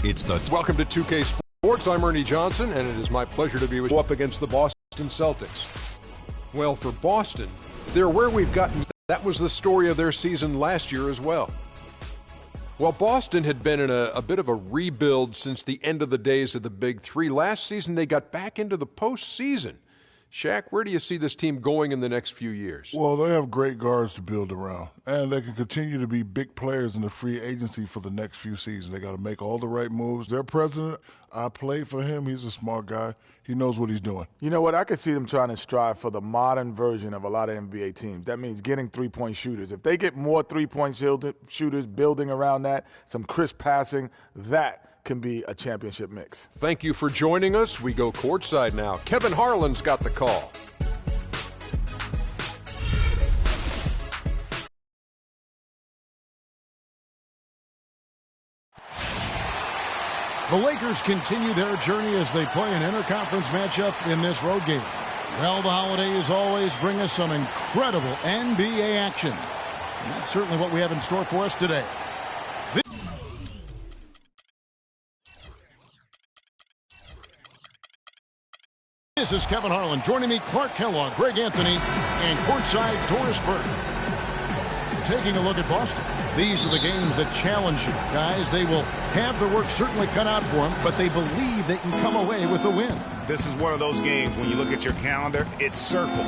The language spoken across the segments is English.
It's the Welcome to 2K Sports. I'm Ernie Johnson, and it is my pleasure to be with you up against the Boston Celtics. Well, for Boston, they're where we've gotten. That was the story of their season last year as well. Well, Boston had been in a bit of a rebuild since the end of the days of the Big Three. Last season, they got back into the postseason. Shaq, where do you see this team going in the next few years? Well, they have great guards to build around, and they can continue to be big players in the free agency for the next few seasons. They got to make all the right moves. Their president, I played for him. He's a smart guy. He knows what he's doing. You know what? I could see them trying to strive for the modern version of a lot of NBA teams. That means getting three-point shooters. If they get more three-point shooters building around that, some crisp passing, that can be a championship mix. Thank you for joining us. We go courtside now. Kevin Harlan's got the call. The Lakers continue their journey as they play an interconference matchup in this road game. Well, the holidays always bring us some incredible NBA action. And that's certainly what we have in store for us today. This is Kevin Harlan. Joining me, Clark Kellogg, Greg Anthony, and courtside Doris Burke. Taking a look at Boston. These are the games that challenge you. Guys, they will have their work certainly cut out for them, but they believe they can come away with a win. This is one of those games when you look at your calendar, it's circled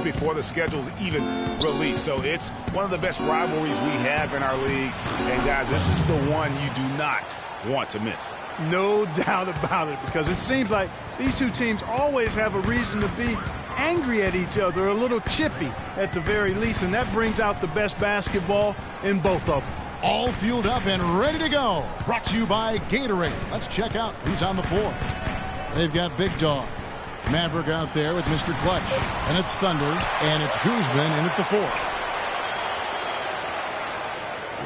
before the schedule's even released. So it's one of the best rivalries we have in our league. And guys, this is the one you do not want to miss. No doubt about it, because it seems like these two teams always have a reason to be angry at each other, a little chippy at the very least, and that brings out the best basketball in both of them. All fueled up and ready to go. Brought to you by Gatorade. Let's check out who's on the floor. They've got Big Dog Maverick out there with Mr. Clutch, and it's Thunder, and it's Guzman in at the 4.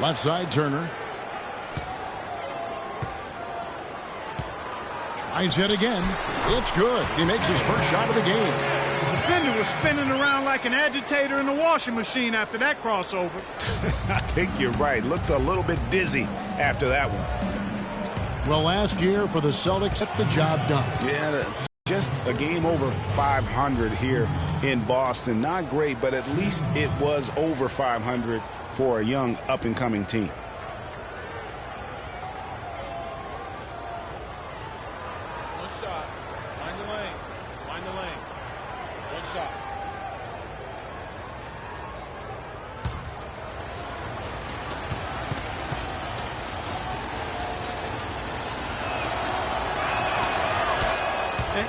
Left side, Turner. Tries yet again. It's good. He makes his first shot of the game. The defender was spinning around like an agitator in a washing machine after that crossover. I think you're right. Looks a little bit dizzy after that one. Well, last year for the Celtics, get the job done. Yeah, just a game over 500 here in Boston. Not great, but at least it was over 500 for a young up-and-coming team.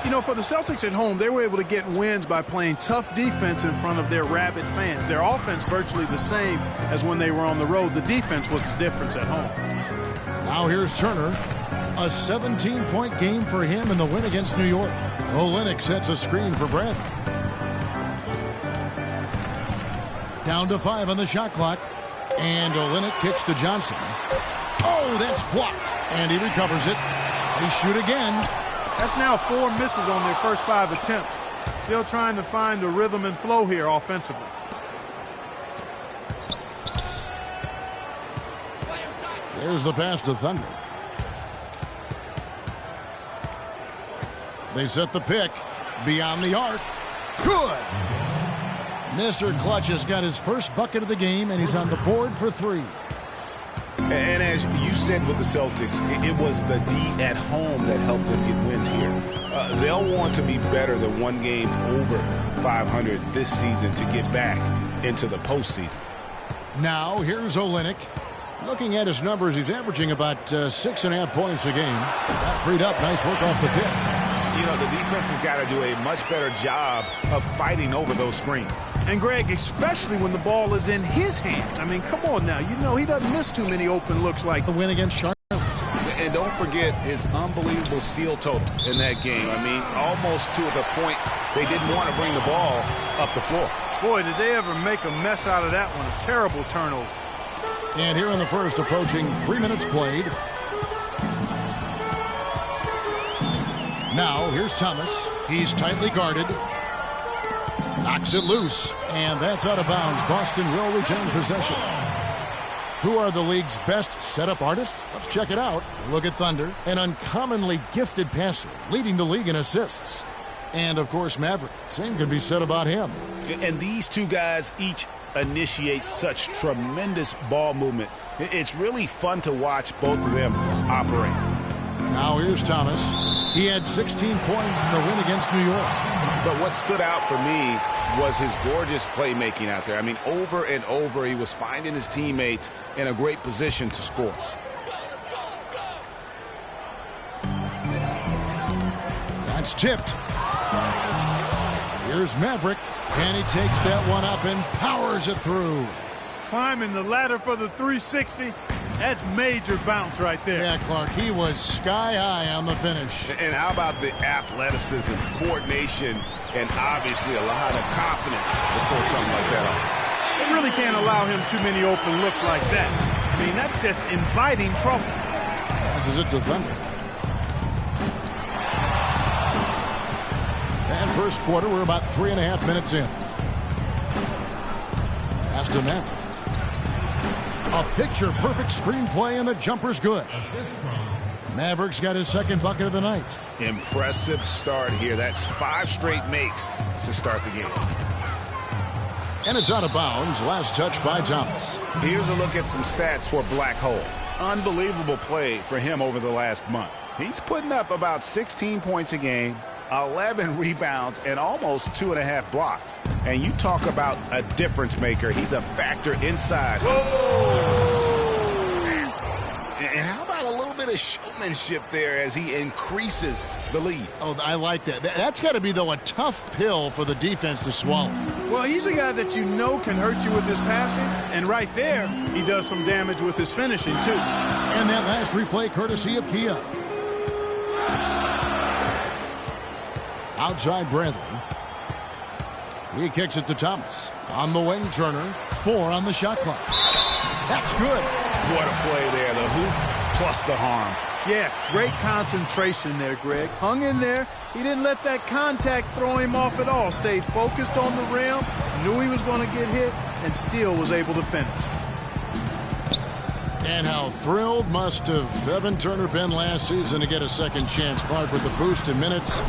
You know, for the Celtics at home, they were able to get wins by playing tough defense in front of their rabid fans. Their offense virtually the same as when they were on the road. The defense was the difference at home. Now here's Turner. A 17-point game for him in the win against New York. Olynyk sets a screen for Brad. Down to 5 on the shot clock. And Olynyk kicks to Johnson. Oh, that's blocked. And he recovers it. They shoot again. That's now 4 misses on their first 5 attempts. Still trying to find the rhythm and flow here offensively. There's the pass to Thunder. They set the pick beyond the arc. Good. Mr. Clutch has got his first bucket of the game, and he's on the board for 3. And as you said with the Celtics, it was the D at home that helped them get wins here. They'll want to be better than one game over 500 this season to get back into the postseason. Now here's Olynyk. Looking at his numbers, he's averaging about 6.5 points a game. Got freed up. Nice work off the pick. You know, the defense has got to do a much better job of fighting over those screens. And, Greg, especially when the ball is in his hands. I mean, come on now. You know he doesn't miss too many open looks like the win against Charlotte. And don't forget his unbelievable steal total in that game. I mean, almost to the point they didn't want to bring the ball up the floor. Boy, did they ever make a mess out of that one. A terrible turnover. And here in the first, approaching 3 minutes played. Now, here's Thomas. He's tightly guarded. Knocks it loose, and that's out of bounds. Boston will retain possession. Who are the league's best setup artists? Let's check it out. Look at Thunder, an uncommonly gifted passer, leading the league in assists. And, of course, Maverick. Same could be said about him. And these two guys each initiate such tremendous ball movement. It's really fun to watch both of them operate. Now here's Thomas. He had 16 points in the win against New York. But what stood out for me was his gorgeous playmaking out there. I mean, over and over, he was finding his teammates in a great position to score. That's tipped. Here's Maverick, and he takes that one up and powers it through. Climbing the ladder for the 360. That's major bounce right there. Yeah, Clark, he was sky high on the finish. And how about the athleticism, coordination, and obviously a lot of confidence to pull something like that off. They really can't allow him too many open looks like that. I mean, that's just inviting trouble. Passes it to Thunder. And first quarter, we're about 3.5 minutes in. Pass to Maverick. A picture-perfect screenplay, and the jumper's good. Maverick's got his second bucket of the night. Impressive start here. That's 5 straight makes to start the game. And it's out of bounds. Last touch by Thomas. Here's a look at some stats for Black Hole. Unbelievable play for him over the last month. He's putting up about 16 points a game, 11 rebounds, and almost 2.5 blocks. And you talk about a difference maker. He's a factor inside. And how about a little bit of showmanship there as he increases the lead? Oh, I like that. That's got to be, though, a tough pill for the defense to swallow. Well, he's a guy that you know can hurt you with his passing. And right there, he does some damage with his finishing, too. And that last replay courtesy of Kia. Outside Bradley. He kicks it to Thomas. On the wing, Turner. 4 on the shot clock. That's good. What a play there. The hoop plus the harm. Yeah, great concentration there, Greg. Hung in there. He didn't let that contact throw him off at all. Stayed focused on the rim. Knew he was going to get hit and still was able to finish. And how thrilled must have Evan Turner been last season to get a second chance. Clark, with the boost in minutes,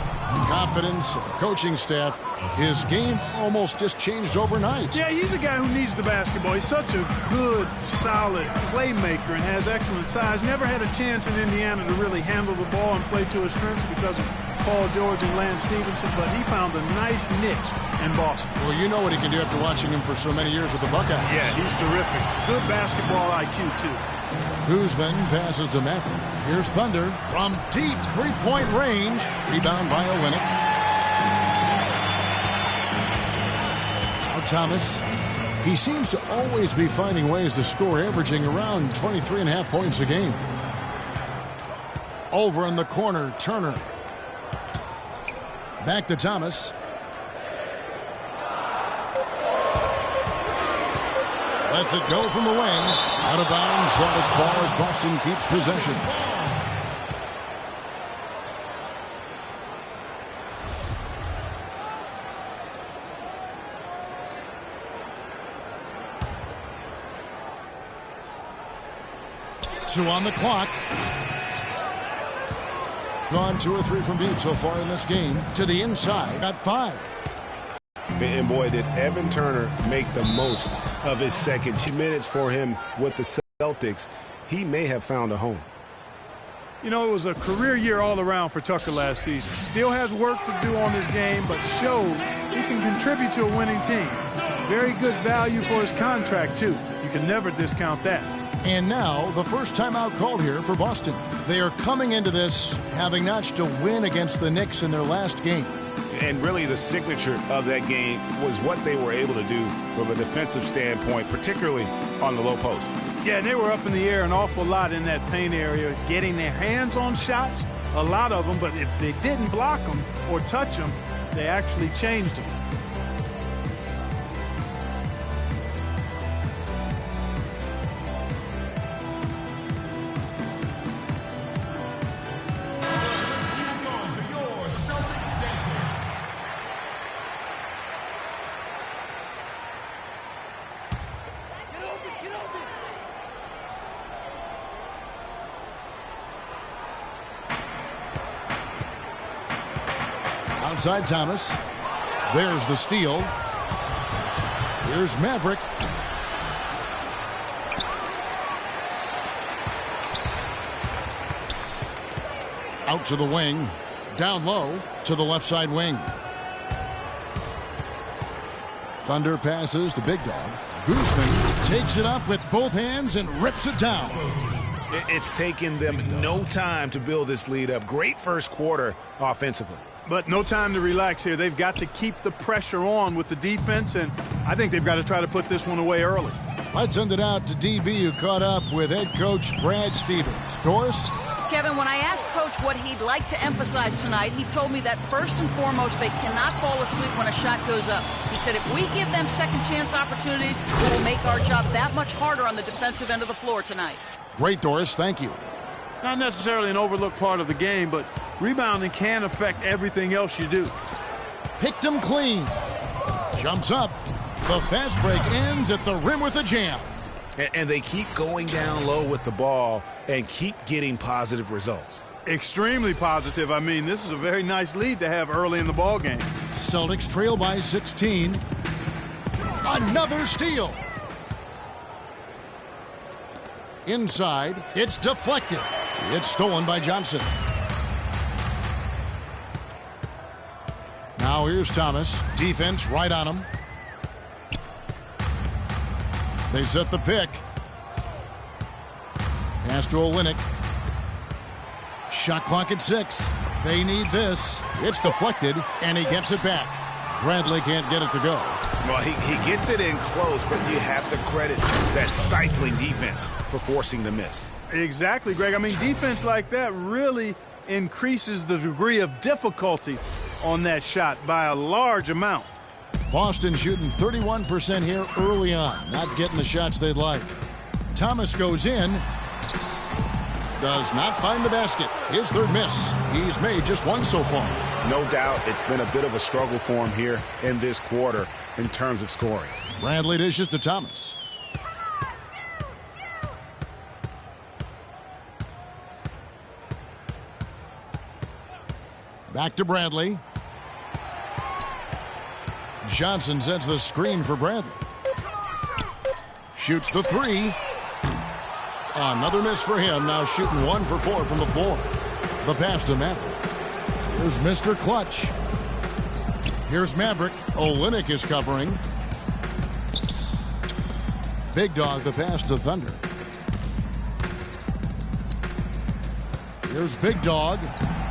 confidence, the coaching staff, his game almost just changed overnight. Yeah, he's a guy who needs the basketball. He's such a good, solid playmaker and has excellent size. Never had a chance in Indiana to really handle the ball and play to his strengths because of Paul George and Lance Stevenson, but he found a nice niche in Boston. Well, you know what he can do after watching him for so many years with the Buckeyes. Yeah, he's terrific. Good basketball IQ, too. Guzman passes to Maverick. Here's Thunder from deep three-point range. Rebound by Olynyk. Now Thomas. He seems to always be finding ways to score, averaging around 23.5 points a game. Over in the corner, Turner. Back to Thomas. Lets it go from the wing. Out of bounds. Celtics ball as Boston keeps possession. Two on the clock. Gone 2 or 3 from deep so far in this game. To the inside. Got 5. And boy, did Evan Turner make the most of his second minutes for him with the Celtics. He may have found a home. You know, it was a career year all around for Tucker last season. Still has work to do on his game, but showed he can contribute to a winning team. Very good value for his contract, too. You can never discount that. And now, the first timeout called here for Boston. They are coming into this having notched a win against the Knicks in their last game. And really the signature of that game was what they were able to do from a defensive standpoint, particularly on the low post. Yeah, they were up in the air an awful lot in that paint area, getting their hands on shots, a lot of them, but if they didn't block them or touch them, they actually changed them. outside Thomas. There's the steal. Here's Maverick. Out to the wing. Down low to the left side wing. Thunder passes to Big Dog. Guzman takes it up with both hands and rips it down. It's taken them no time to build this lead up. Great first quarter offensively. But no time to relax here. They've got to keep the pressure on with the defense, and I think they've got to try to put this one away early. Let's send it out to DB, who caught up with head coach Brad Stevens. Doris? Kevin, when I asked Coach what he'd like to emphasize tonight, he told me that first and foremost, they cannot fall asleep when a shot goes up. He said if we give them second chance opportunities, it will make our job that much harder on the defensive end of the floor tonight. Great, Doris. Thank you. It's not necessarily an overlooked part of the game, but rebounding can affect everything else you do. Picked him clean. Jumps up. The fast break ends at the rim with a jam. And they keep going down low with the ball and keep getting positive results. Extremely positive. I mean, this is a very nice lead to have early in the ball game. Celtics trail by 16. Another steal. Inside, it's deflected. It's stolen by Johnson. Now here's Thomas. Defense right on him. They set the pick. Pass to Olynyk. Shot clock at 6. They need this. It's deflected, and he gets it back. Bradley can't get it to go. Well, he gets it in close, but you have to credit that stifling defense for forcing the miss. Exactly, Greg. I mean, defense like that really increases the degree of difficulty on that shot by a large amount. Boston shooting 31% here early on, not getting the shots they'd like. Thomas goes in, does not find the basket. His third miss. He's made just one so far. No doubt it's been a bit of a struggle for him here in this quarter in terms of scoring. Bradley dishes to Thomas. Back to Bradley. Johnson sets the screen for Bradley. Shoots the three. Another miss for him. Now shooting 1 for 4 from the floor. The pass to Maverick. Here's Mr. Clutch. Here's Maverick. Olynyk is covering. Big Dog, the pass to Thunder. Here's Big Dog.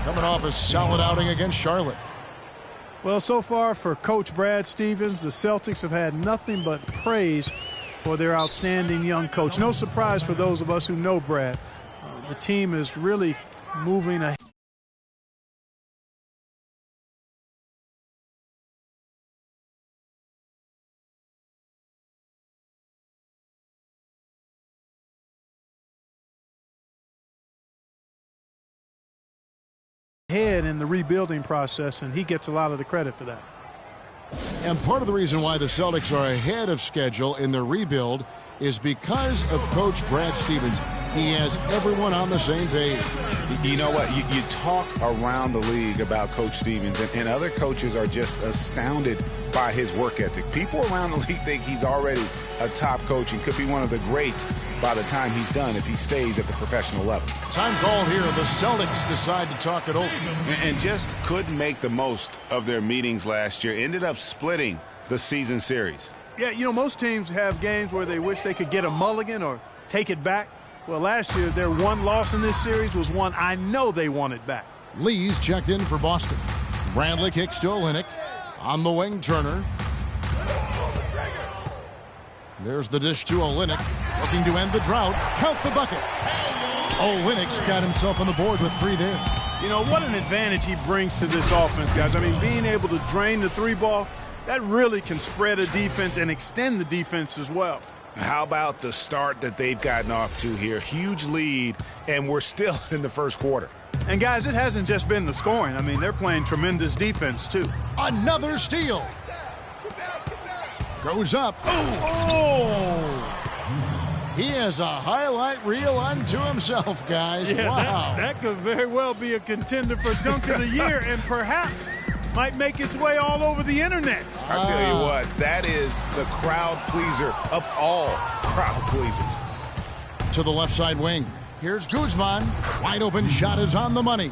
Coming off a solid outing against Charlotte. Well, so far for Coach Brad Stevens, the Celtics have had nothing but praise for their outstanding young coach. No surprise for those of us who know Brad. The team is really moving ahead. Ahead in the rebuilding process, and he gets a lot of the credit for that. And part of the reason why the Celtics are ahead of schedule in their rebuild is because of Coach Brad Stevens. He has everyone on the same page. You know what? You talk around the league about Coach Stevens, and other coaches are just astounded by his work ethic. People around the league think he's already a top coach and could be one of the greats by the time he's done if he stays at the professional level. Time called here. The Celtics decide to talk it over. And just couldn't make the most of their meetings last year. Ended up splitting the season series. Yeah, you know, most teams have games where they wish they could get a mulligan or take it back. Well, last year, their one loss in this series was one I know they wanted back. Lee's checked in for Boston. Bradley kicks to Olynyk. On the wing, Turner. There's the dish to Olynyk. Looking to end the drought. Count the bucket. Olynyk's got himself on the board with 3 there. You know, what an advantage he brings to this offense, guys. I mean, being able to drain the 3-ball, that really can spread a defense and extend the defense as well. How about the start that they've gotten off to here? Huge lead, and we're still in the first quarter. And, guys, it hasn't just been the scoring. I mean, they're playing tremendous defense, too. Another steal. Goes up. Oh! He has a highlight reel unto himself, guys. Yeah, wow. That could very well be a contender for Dunk of the Year and perhaps might make its way all over the internet. I tell you what, that is the crowd pleaser of all crowd pleasers. To the left side wing. Here's Guzman. Wide open shot is on the money.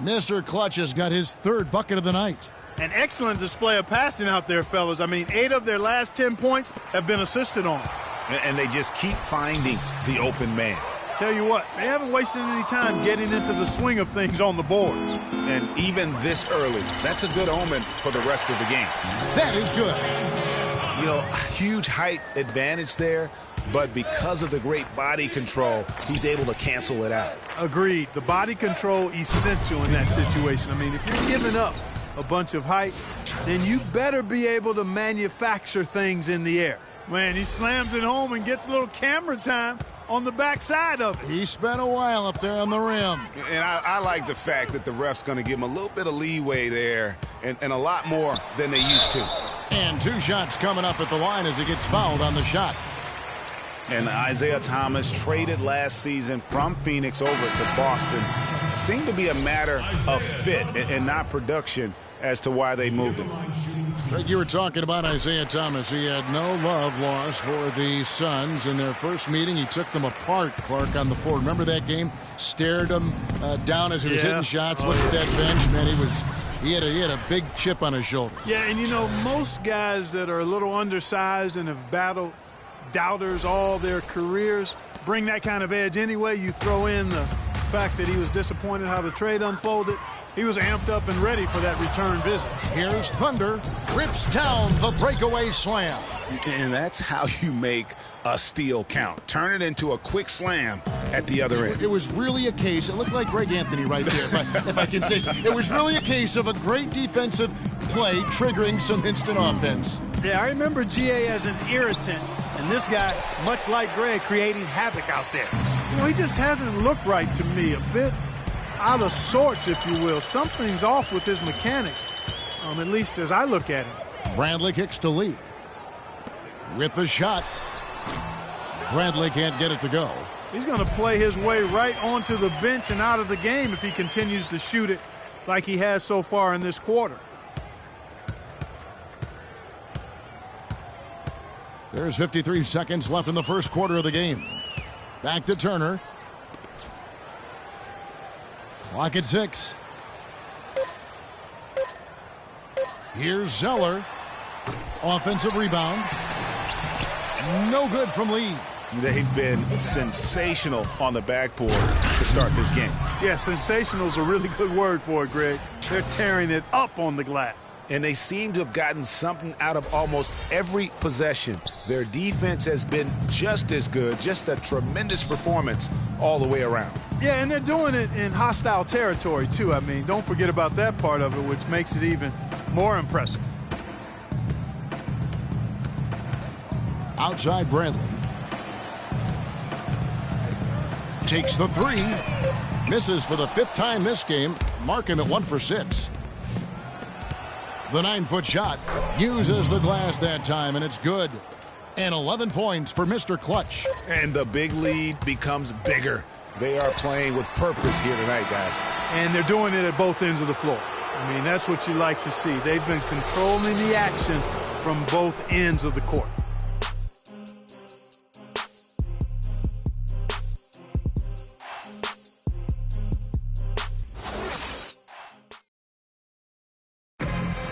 Mr. Clutch has got his third bucket of the night. An excellent display of passing out there, fellas. I mean, 8 of their last 10 points have been assisted on. And they just keep finding the open man. Tell you what, they haven't wasted any time getting into the swing of things on the boards. And even this early, that's a good omen for the rest of the game. That is good. You know, huge height advantage there, but because of the great body control, he's able to cancel it out. Agreed. The body control essential in that situation. I mean, if you're giving up a bunch of height, then you better be able to manufacture things in the air. Man, he slams it home and gets a little camera time on the backside of it. He spent a while up there on the rim. And I like the fact that the ref's going to give him a little bit of leeway there and a lot more than they used to. And 2 shots coming up at the line as he gets fouled on the shot. And Isaiah Thomas, traded last season from Phoenix over to Boston, seemed to be a matter of fit and not production as to why they moved him. Greg, you were talking about Isaiah Thomas. He had no love lost for the Suns. In their first meeting, he took them apart, Clark, on the floor. Remember that game? Stared him down as he was hitting shots. Looked at that bench, man. He had a big chip on his shoulder. Yeah, and you know, most guys that are a little undersized and have battled doubters all their careers bring that kind of edge anyway. You throw in the fact that he was disappointed how the trade unfolded. He was amped up and ready for that return visit. Here's Thunder. Rips down the breakaway slam. And that's how you make a steal count. Turn it into a quick slam at the other end. It was really a case. It looked like Greg Anthony right there, if I can say so. It was really a case of a great defensive play triggering some instant offense. Yeah, I remember GA as an irritant. And this guy, much like Greg, creating havoc out there. You know, he just hasn't looked right to me. A bit out of sorts, if you will. Something's off with his mechanics, at least as I look at him. Bradley kicks to Lee. With the shot. Bradley can't get it to go. He's going to play his way right onto the bench and out of the game if he continues to shoot it like he has so far in this quarter. There's 53 seconds left in the first quarter of the game. Back to Turner. Clock at 6. Here's Zeller. Offensive rebound. No good from Lee. They've been sensational on the backboard to start this game. Yeah, sensational is a really good word for it, Greg. They're tearing it up on the glass. And they seem to have gotten something out of almost every possession. Their defense has been just as good, just a tremendous performance all the way around. Yeah, and they're doing it in hostile territory, too. I mean, don't forget about that part of it, which makes it even more impressive. Outside Bradley. Takes the 3. Misses for the 5th time this game. Mark him at 1 for 6. The 9-foot shot uses the glass that time, and it's good. And 11 points for Mr. Clutch. And the big lead becomes bigger. They are playing with purpose here tonight, guys. And they're doing it at both ends of the floor. I mean, that's what you like to see. They've been controlling the action from both ends of the court.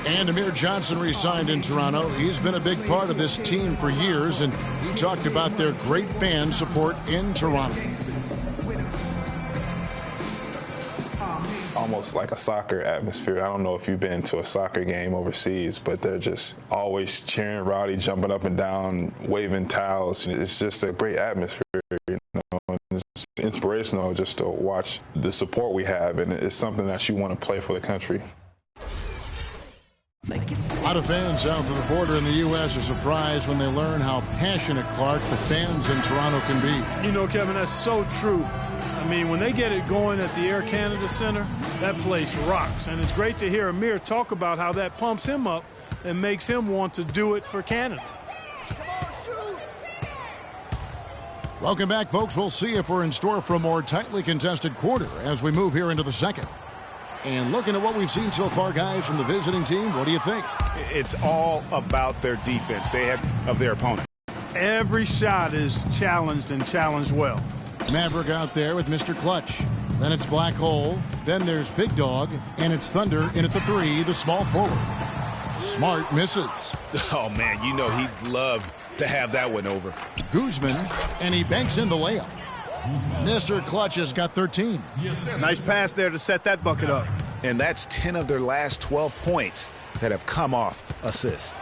And Amir Johnson re-signed in Toronto. He's been a big part of this team for years, and he talked about their great fan support in Toronto. Almost like a soccer atmosphere. I don't know if you've been to a soccer game overseas, but they're just always cheering, rowdy, jumping up and down, waving towels. It's just a great atmosphere, you know, and it's inspirational just to watch the support we have, and it's something that you want to play for the country. A lot of fans south of the border in the U.S. are surprised when they learn how passionate, Clark, the fans in Toronto can be. You know, Kevin, that's so true. I mean, when they get it going at the Air Canada Center, that place rocks. And it's great to hear Amir talk about how that pumps him up and makes him want to do it for Canada. Welcome back, folks. We'll see if we're in store for a more tightly contested quarter as we move here into the second. And looking at what we've seen so far, guys, from the visiting team, what do you think? It's all about their defense of their opponent. Every shot is challenged and challenged well. Maverick out there with Mr. Clutch. Then it's Black Hole. Then there's Big Dog. And it's Thunder in at the 3, the small forward. Smart misses. Oh, man, you know he'd love to have that one over. Guzman, and he banks in the layup. Mr. Clutch has got 13. Nice pass there to set that bucket up. And that's 10 of their last 12 points that have come off assists.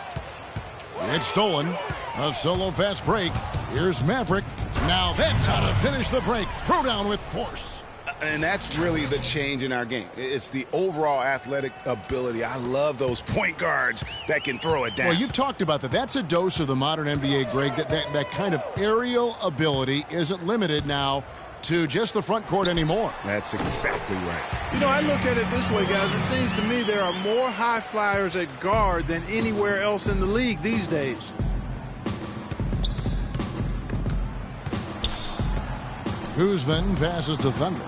It's stolen. A solo fast break. Here's Maverick. Now that's how to finish the break. Throw down with force. And that's really the change in our game. It's the overall athletic ability. I love those point guards that can throw it down. Well, you've talked about that. That's a dose of the modern NBA, Greg. That kind of aerial ability isn't limited now to just the front court anymore. That's exactly right. You know, I look at it this way, guys. It seems to me there are more high flyers at guard than anywhere else in the league these days. Guzman passes to Thunder.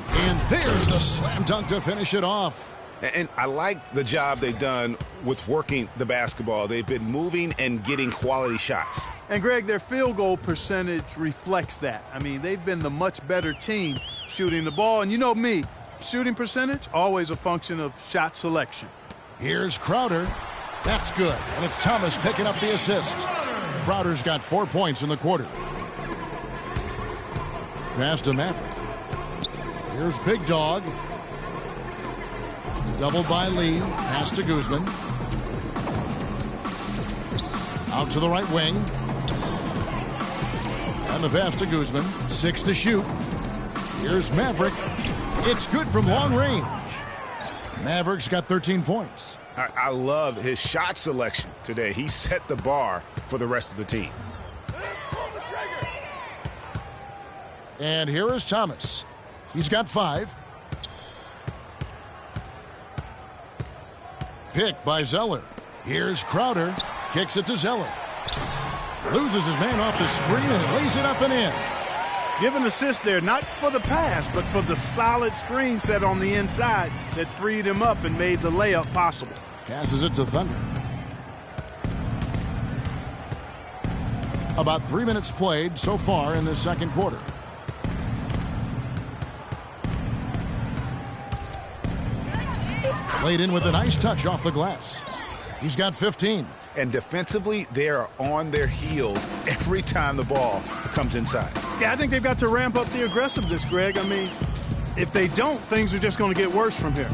And there's the slam dunk to finish it off. And I like the job they've done with working the basketball. They've been moving and getting quality shots. And, Greg, their field goal percentage reflects that. I mean, they've been the much better team shooting the ball. And you know me, shooting percentage, always a function of shot selection. Here's Crowder. That's good. And it's Thomas picking up the assist. Crowder's got 4 points in the quarter. Pass to Maverick. Here's Big Dog. Doubled by Lee. Pass to Guzman. Out to the right wing. And the pass to Guzman. 6 to shoot. Here's Maverick. It's good from long range. Maverick's got 13 points. I love his shot selection today. He set the bar for the rest of the team. And here is Thomas. He's got 5. Pick by Zeller. Here's Crowder. Kicks it to Zeller. Loses his man off the screen and lays it up and in. Give an assist there, not for the pass, but for the solid screen set on the inside that freed him up and made the layup possible. Passes it to Thunder. About 3 minutes played so far in the second quarter. Played in with a nice touch off the glass. He's got 15. And defensively, they are on their heels every time the ball comes inside. Yeah, I think they've got to ramp up the aggressiveness, Greg. I mean, if they don't, things are just going to get worse from here.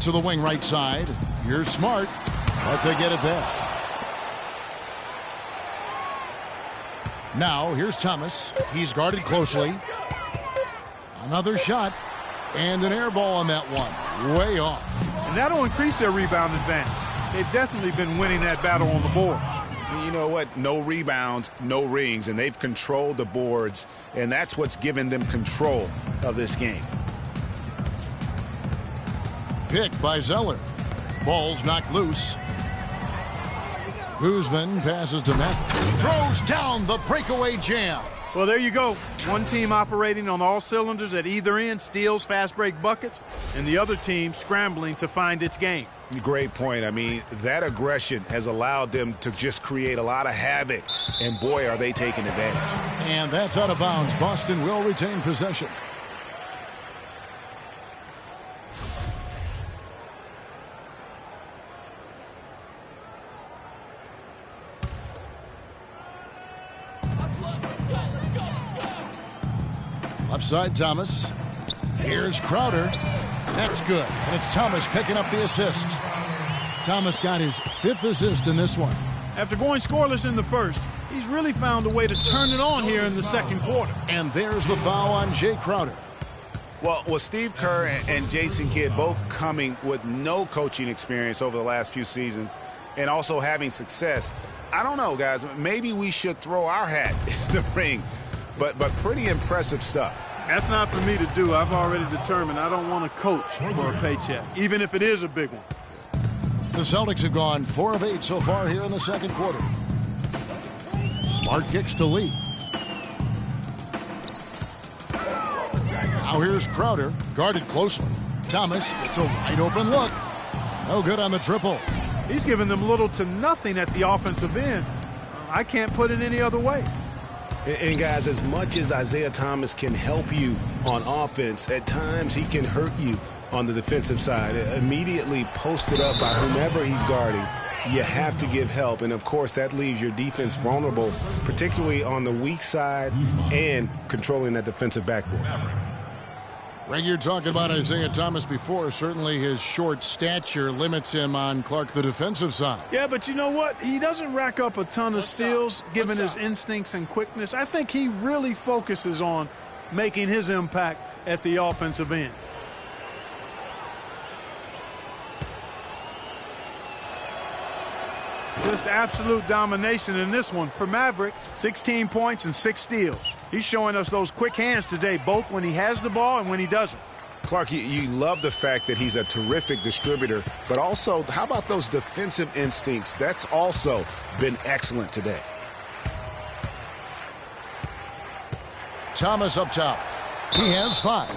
To the wing right side. Here's Smart, but they get it back. Now, here's Thomas. He's guarded closely. Another shot, and an air ball on that one. Way off. And that'll increase their rebound advantage. They've definitely been winning that battle on the board. You know what? No rebounds, no rings, and they've controlled the boards, and that's what's given them control of this game. Pick by Zeller. Ball's knocked loose. Guzman passes to Maverick. Throws down the breakaway jam. Well, there you go. One team operating on all cylinders at either end, steals fast break buckets, and the other team scrambling to find its game. Great point. I mean, that aggression has allowed them to just create a lot of havoc, and boy, are they taking advantage. And that's out of bounds. Boston will retain possession. Left side, Thomas. Here's Crowder. That's good. And it's Thomas picking up the assist. Thomas got his 5th assist in this one. After going scoreless in the first, he's really found a way to turn it on here in the second quarter. And there's the foul on Jay Crowder. Well, with Steve Kerr and Jason Kidd both coming with no coaching experience over the last few seasons and also having success, I don't know, guys. Maybe we should throw our hat in the ring. But pretty impressive stuff. That's not for me to do. I've already determined I don't want to coach for a paycheck, even if it is a big one. The Celtics have gone 4 of 8 so far here in the second quarter. Smart kicks to Lee. Now here's Crowder, guarded closely. Thomas gets a wide open look. No good on the triple. He's giving them little to nothing at the offensive end. I can't put it any other way. And guys, as much as Isaiah Thomas can help you on offense, at times he can hurt you on the defensive side. Immediately posted up by whomever he's guarding, you have to give help. And, of course, that leaves your defense vulnerable, particularly on the weak side and controlling that defensive backboard. Greg, you're talking about Isaiah Thomas before. Certainly his short stature limits him on Clark, the defensive side. Yeah, but you know what? He doesn't rack up a ton of steals, given his instincts and quickness. I think he really focuses on making his impact at the offensive end. Just absolute domination in this one for Maverick. 16 points and 6 steals. He's showing us those quick hands today, both when he has the ball and when he doesn't. Clark, you love the fact that he's a terrific distributor, but also, how about those defensive instincts? That's also been excellent today. Thomas up top. He has 5.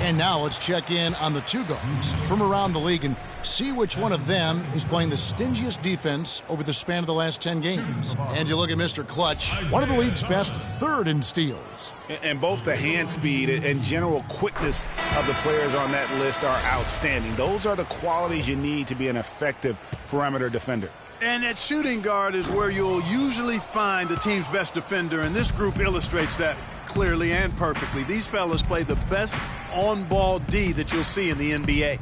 And now let's check in on the 2 guards from around the league and see which one of them is playing the stingiest defense over the span of the last 10 games. And you look at Mr. Clutch, one of the league's best, 3rd in steals. And both the hand speed and general quickness of the players on that list are outstanding. Those are the qualities you need to be an effective perimeter defender. And at shooting guard is where you'll usually find the team's best defender, and this group illustrates that clearly and perfectly. These fellas play the best on-ball D that you'll see in the NBA.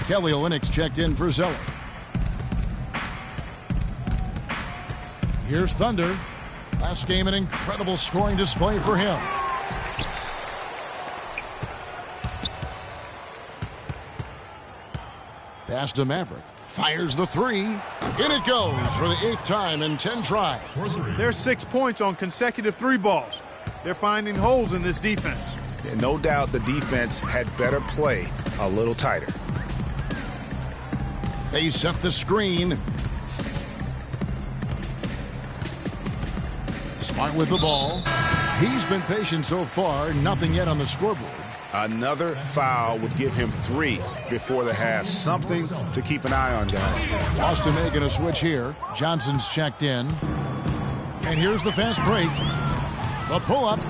Kelly Olynyk's checked in for Zeller. Here's Thunder. Last game, an incredible scoring display for him. Pass to Maverick. Fires the 3. In it goes for the 8th time in 10 tries. There's 6 points on consecutive 3 balls. They're finding holes in this defense. And no doubt the defense had better play a little tighter. They set the screen. Smart with the ball. He's been patient so far. Nothing yet on the scoreboard. Another foul would give him 3 before the half. Something to keep an eye on, guys. Boston making a switch here. Johnson's checked in. And here's the fast break. The pull-up.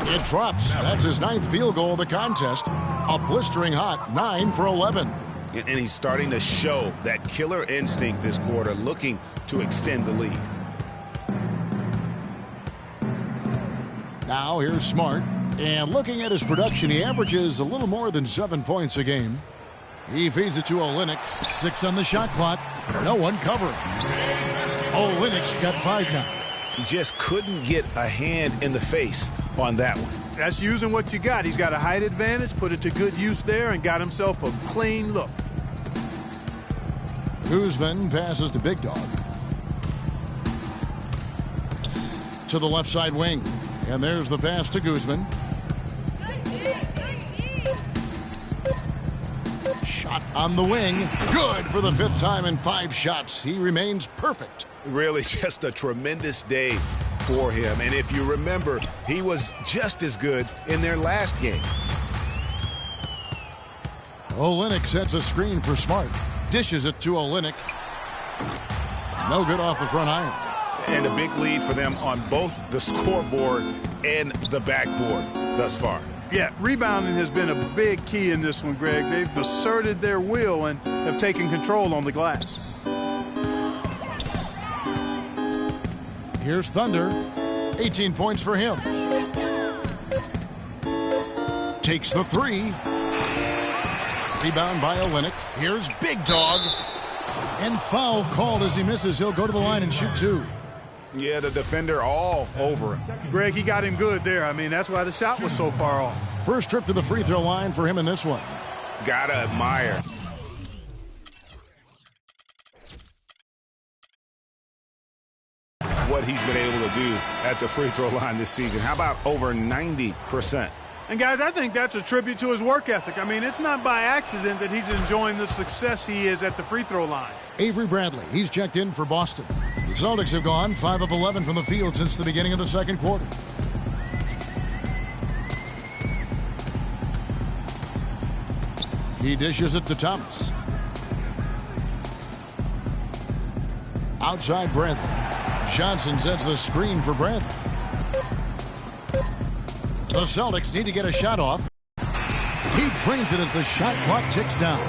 It drops. That's his 9th field goal of the contest. A blistering hot 9 for 11. And he's starting to show that killer instinct this quarter, looking to extend the lead. Now here's Smart. And looking at his production, he averages a little more than 7 points a game. He feeds it to Olynyk. 6 on the shot clock. No one covering. Olynyk's got 5 now. Just couldn't get a hand in the face on that one. That's using what you got. He's got a height advantage, put it to good use there, and got himself a clean look. Guzman passes to Big Dog. To the left side wing. And there's the pass to Guzman. Shot on the wing. Good for the 5th time in 5 shots. He remains perfect. Really just a tremendous day for him. And if you remember, he was just as good in their last game. Olynyk sets a screen for Smart. Dishes it to Olynyk. No good off the front iron. And a big lead for them on both the scoreboard and the backboard thus far. Yeah, rebounding has been a big key in this one, Greg. They've asserted their will and have taken control on the glass. Here's Thunder. 18 points for him. Takes the 3. Rebound by Olynyk. Here's Big Dog. And foul called as he misses. He'll go to the line and shoot 2. Yeah, the defender all over him. Greg, he got him good there. I mean, that's why the shot was so far off. First trip to the free throw line for him in this one. Gotta admire what he's been able to do at the free throw line this season. How about over 90%? And, guys, I think that's a tribute to his work ethic. I mean, it's not by accident that he's enjoying the success he is at the free throw line. Avery Bradley, he's checked in for Boston. The Celtics have gone 5 of 11 from the field since the beginning of the second quarter. He dishes it to Thomas. Outside Bradley. Johnson sets the screen for Bradley. The Celtics need to get a shot off. He drains it as the shot clock ticks down.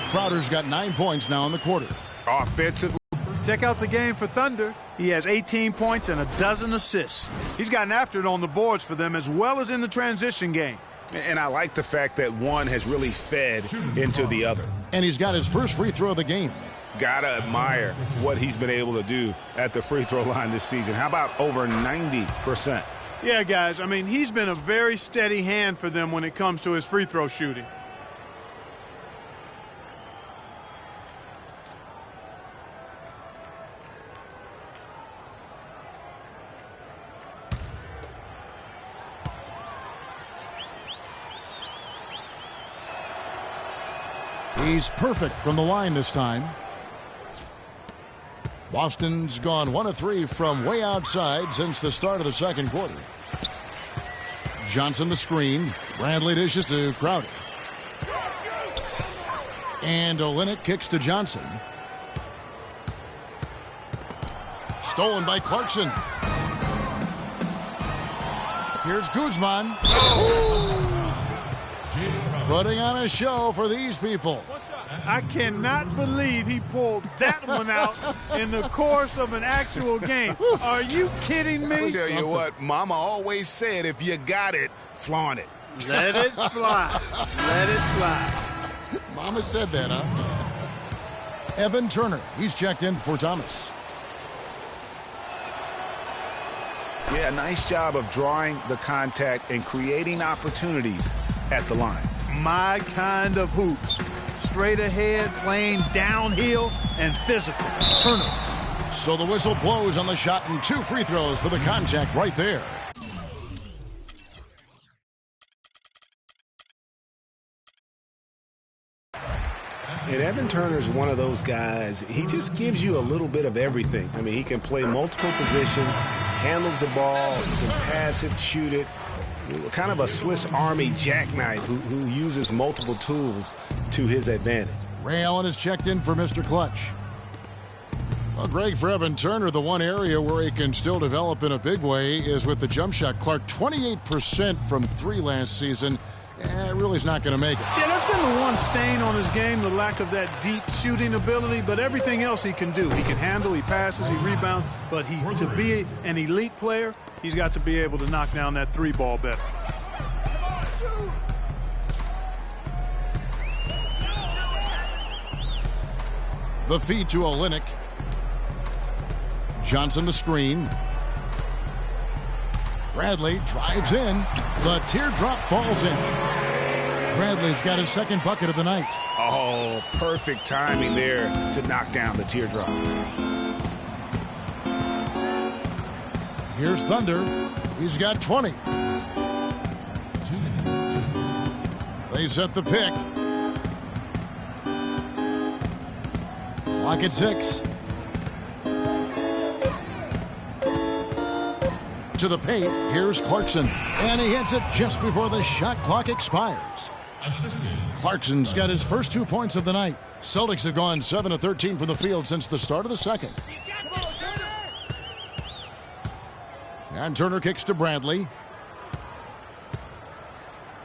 Crowder's got 9 points now in the quarter. Offensively. Check out the game for Thunder. He has 18 points and a dozen assists. He's gotten after it on the boards for them as well as in the transition game. And I like the fact that one has really fed into the other. And he's got his first free throw of the game. Gotta admire what he's been able to do at the free throw line this season. How about over 90%? Yeah, guys, I mean, he's been a very steady hand for them when it comes to his free throw shooting. He's perfect from the line this time. Boston's gone 1 of 3 from way outside since the start of the second quarter. Johnson the screen. Bradley dishes to Crowder. And Olynyk kicks to Johnson. Stolen by Clarkson. Here's Guzman. Putting on a show for these people. I cannot believe he pulled that one out in the course of an actual game. Are you kidding me? I'll tell you what, Mama always said, if you got it, flaunt it. Let it fly. Let it fly. Mama said that, huh? Evan Turner, he's checked in for Thomas. Yeah, nice job of drawing the contact and creating opportunities at the line. My kind of hoops. Straight ahead, playing downhill, and physical. Turner. So the whistle blows on the shot and 2 free throws for the contact right there. And Evan Turner's one of those guys, he just gives you a little bit of everything. I mean, he can play multiple positions, handles the ball, he can pass it, shoot it. Kind of a Swiss Army jackknife who uses multiple tools to his advantage. Ray Allen is checked in for Mr. Clutch. Well, Greg, for Evan Turner, the one area where he can still develop in a big way is with the jump shot. Clark, 28% from 3 last season. Really is not going to make it. Yeah, that's been the one stain on his game, the lack of that deep shooting ability, but everything else he can do. He can handle, he passes, he rebounds, but to be an elite player, he's got to be able to knock down that 3 ball better. The feed to Olynyk. Johnson the screen. Bradley drives in. The teardrop falls in. Bradley's got his second bucket of the night. Oh, perfect timing there to knock down the teardrop. Here's Thunder. He's got 20. They set the pick. Clock at 6. To the paint, here's Clarkson. And he hits it just before the shot clock expires. Clarkson's got his first 2 points of the night. Celtics have gone 7 of 13 from the field since the start of the second. And Turner kicks to Bradley.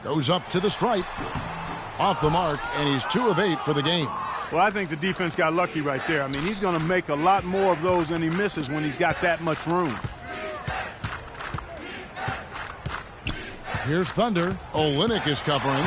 Goes up to the stripe. Off the mark, and he's 2 of 8 for the game. Well, I think the defense got lucky right there. I mean, he's going to make a lot more of those than he misses when he's got that much room. Here's Thunder. Olynyk is covering.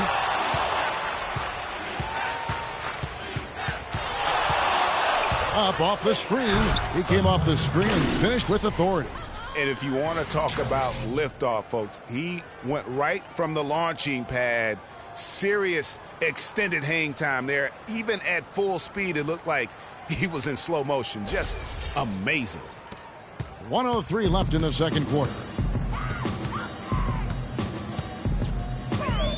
Up off the screen. He came off the screen and finished with authority. And if you want to talk about liftoff, folks, he went right from the launching pad. Serious extended hang time there. Even at full speed, it looked like he was in slow motion. Just amazing. 1:03 left in the second quarter.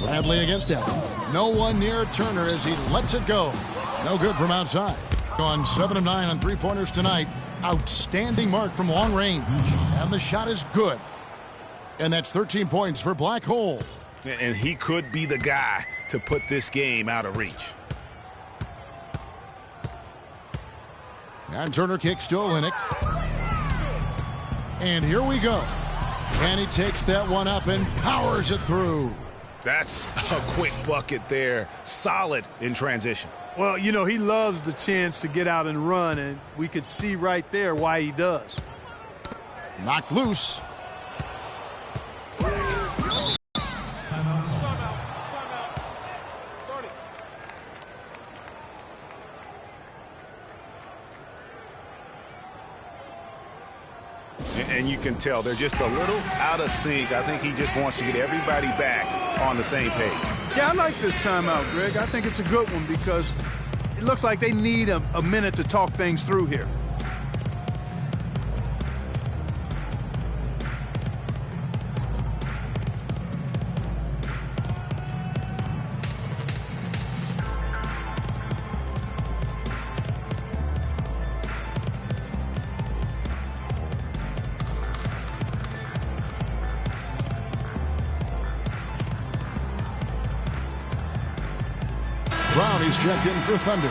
Bradley against Allen. No one near Turner as he lets it go. No good from outside. Gone 7 of 9 on 3-pointers tonight. Outstanding mark from long range. And the shot is good. And that's 13 points for Black Hole. And he could be the guy to put this game out of reach. And Turner kicks to Olynyk. And here we go. And he takes that one up and powers it through. That's a quick bucket there. Solid in transition. Well, you know, he loves the chance to get out and run, and we could see right there why he does. Knocked loose. And you can tell they're just a little out of sync. I think he just wants to get everybody back on the same page. Yeah, I like this timeout, Greg. I think it's a good one because it looks like they need a minute to talk things through here. Brown, he's checked in for Thunder.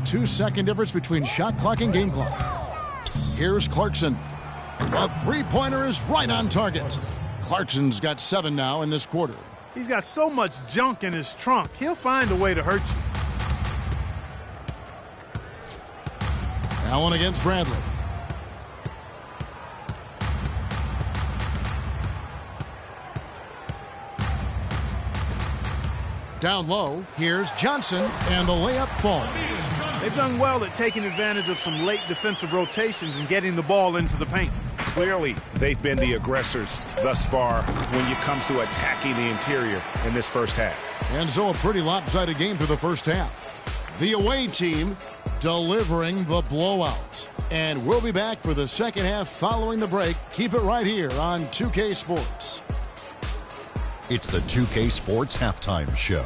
Two-second difference between shot clock and game clock. Here's Clarkson. A three-pointer is right on target. Clarkson's got 7 now in this quarter. He's got so much junk in his trunk. He'll find a way to hurt you. Allen against Bradley. Down low, here's Johnson, and the layup falls. They've done well at taking advantage of some late defensive rotations and getting the ball into the paint. Clearly, they've been the aggressors thus far when it comes to attacking the interior in this first half. And so a pretty lopsided game for the first half. The away team delivering the blowout. And we'll be back for the second half following the break. Keep it right here on 2K Sports. It's the 2K Sports Halftime Show.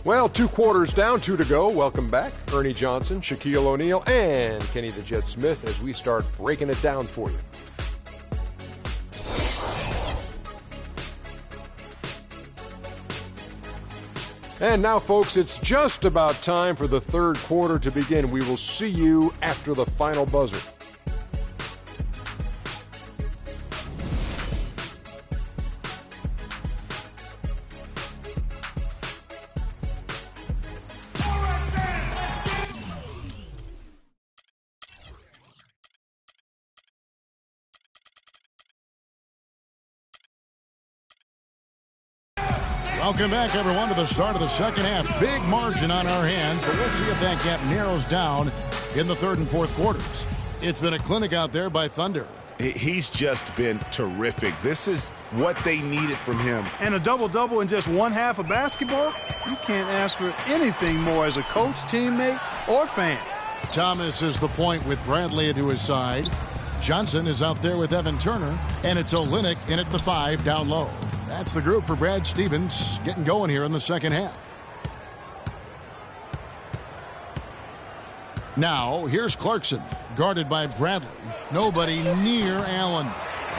Well, 2 quarters down, 2 to go. Welcome back. Ernie Johnson, Shaquille O'Neal, and Kenny the Jet Smith as we start breaking it down for you. And now, folks, it's just about time for the third quarter to begin. We will see you after the final buzzer. Welcome back, everyone, to the start of the second half. Big margin on our hands, but we'll see if that gap narrows down in the third and fourth quarters. It's been a clinic out there by Thunder. He's just been terrific. This is what they needed from him. And a double-double in just one half of basketball? You can't ask for anything more as a coach, teammate, or fan. Thomas is the point with Bradley to his side. Johnson is out there with Evan Turner, and it's Olynyk in at the 5 down low. That's the group for Brad Stevens getting going here in the second half. Now, here's Clarkson, guarded by Bradley. Nobody near Allen.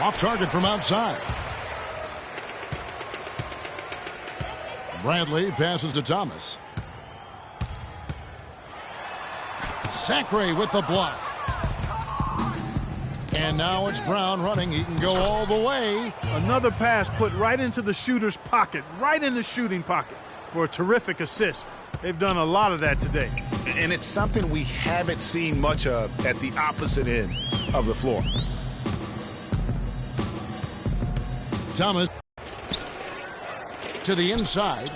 Off target from outside. Bradley passes to Thomas. Sacre with the block. And now it's Brown running. He can go all the way. Another pass put right into the shooter's pocket, right in the shooting pocket for a terrific assist. They've done a lot of that today. And it's something we haven't seen much of at the opposite end of the floor. Thomas to the inside.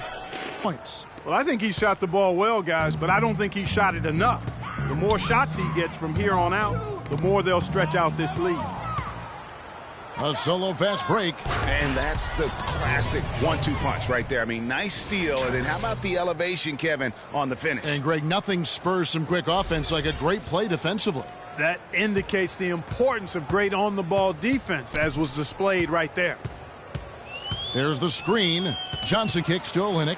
Points. Well, I think he shot the ball well, guys, but I don't think he shot it enough. The more shots he gets from here on out, the more they'll stretch out this lead. A solo fast break. And that's the classic 1-2 punch right there. I mean, nice steal. And then how about the elevation, Kevin, on the finish? And, Greg, nothing spurs some quick offense like a great play defensively. That indicates the importance of great on-the-ball defense, as was displayed right there. There's the screen. Johnson kicks to Olynyk.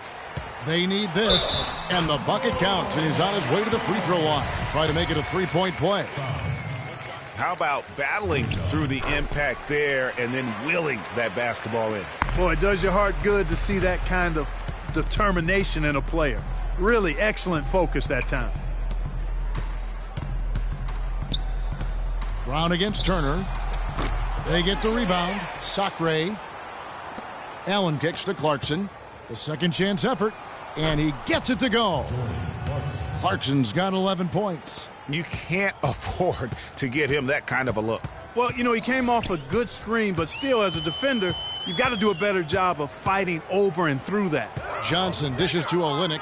They need this, and the bucket counts, and he's on his way to the free throw line. Try to make it a three-point play. How about battling through the impact there and then willing that basketball in? Boy, it does your heart good to see that kind of determination in a player. Really excellent focus that time. Brown against Turner. They get the rebound. Sacre. Allen kicks to Clarkson. The second chance effort, and he gets it to go. Clarkson's got 11 points. You can't afford to give him that kind of a look. Well, you know, he came off a good screen, but still, as a defender, you've got to do a better job of fighting over and through that. Johnson dishes to Olynyk.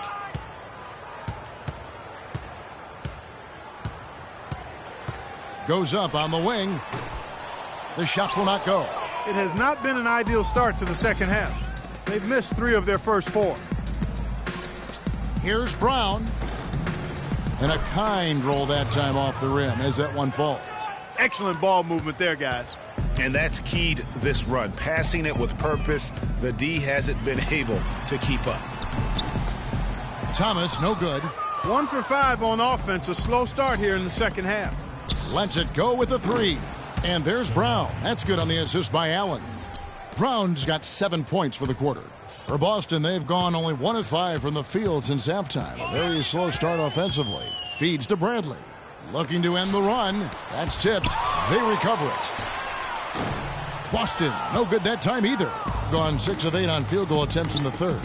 Goes up on the wing. The shot will not go. It has not been an ideal start to the second half. They've missed 3 of their first 4. Here's Brown. And a kind roll that time off the rim as that one falls. Excellent ball movement there, guys. And that's keyed this run. Passing it with purpose. The D hasn't been able to keep up. Thomas, no good. 1 for 5 on offense. A slow start here in the second half. Lets it go with the 3. And there's Brown. That's good on the assist by Allen. Brown's got 7 points for the quarter. For Boston, they've gone only 1 of 5 from the field since halftime. A very slow start offensively. Feeds to Bradley. Looking to end the run. That's tipped. They recover it. Boston, no good that time either. Gone 6 of 8 on field goal attempts in the third.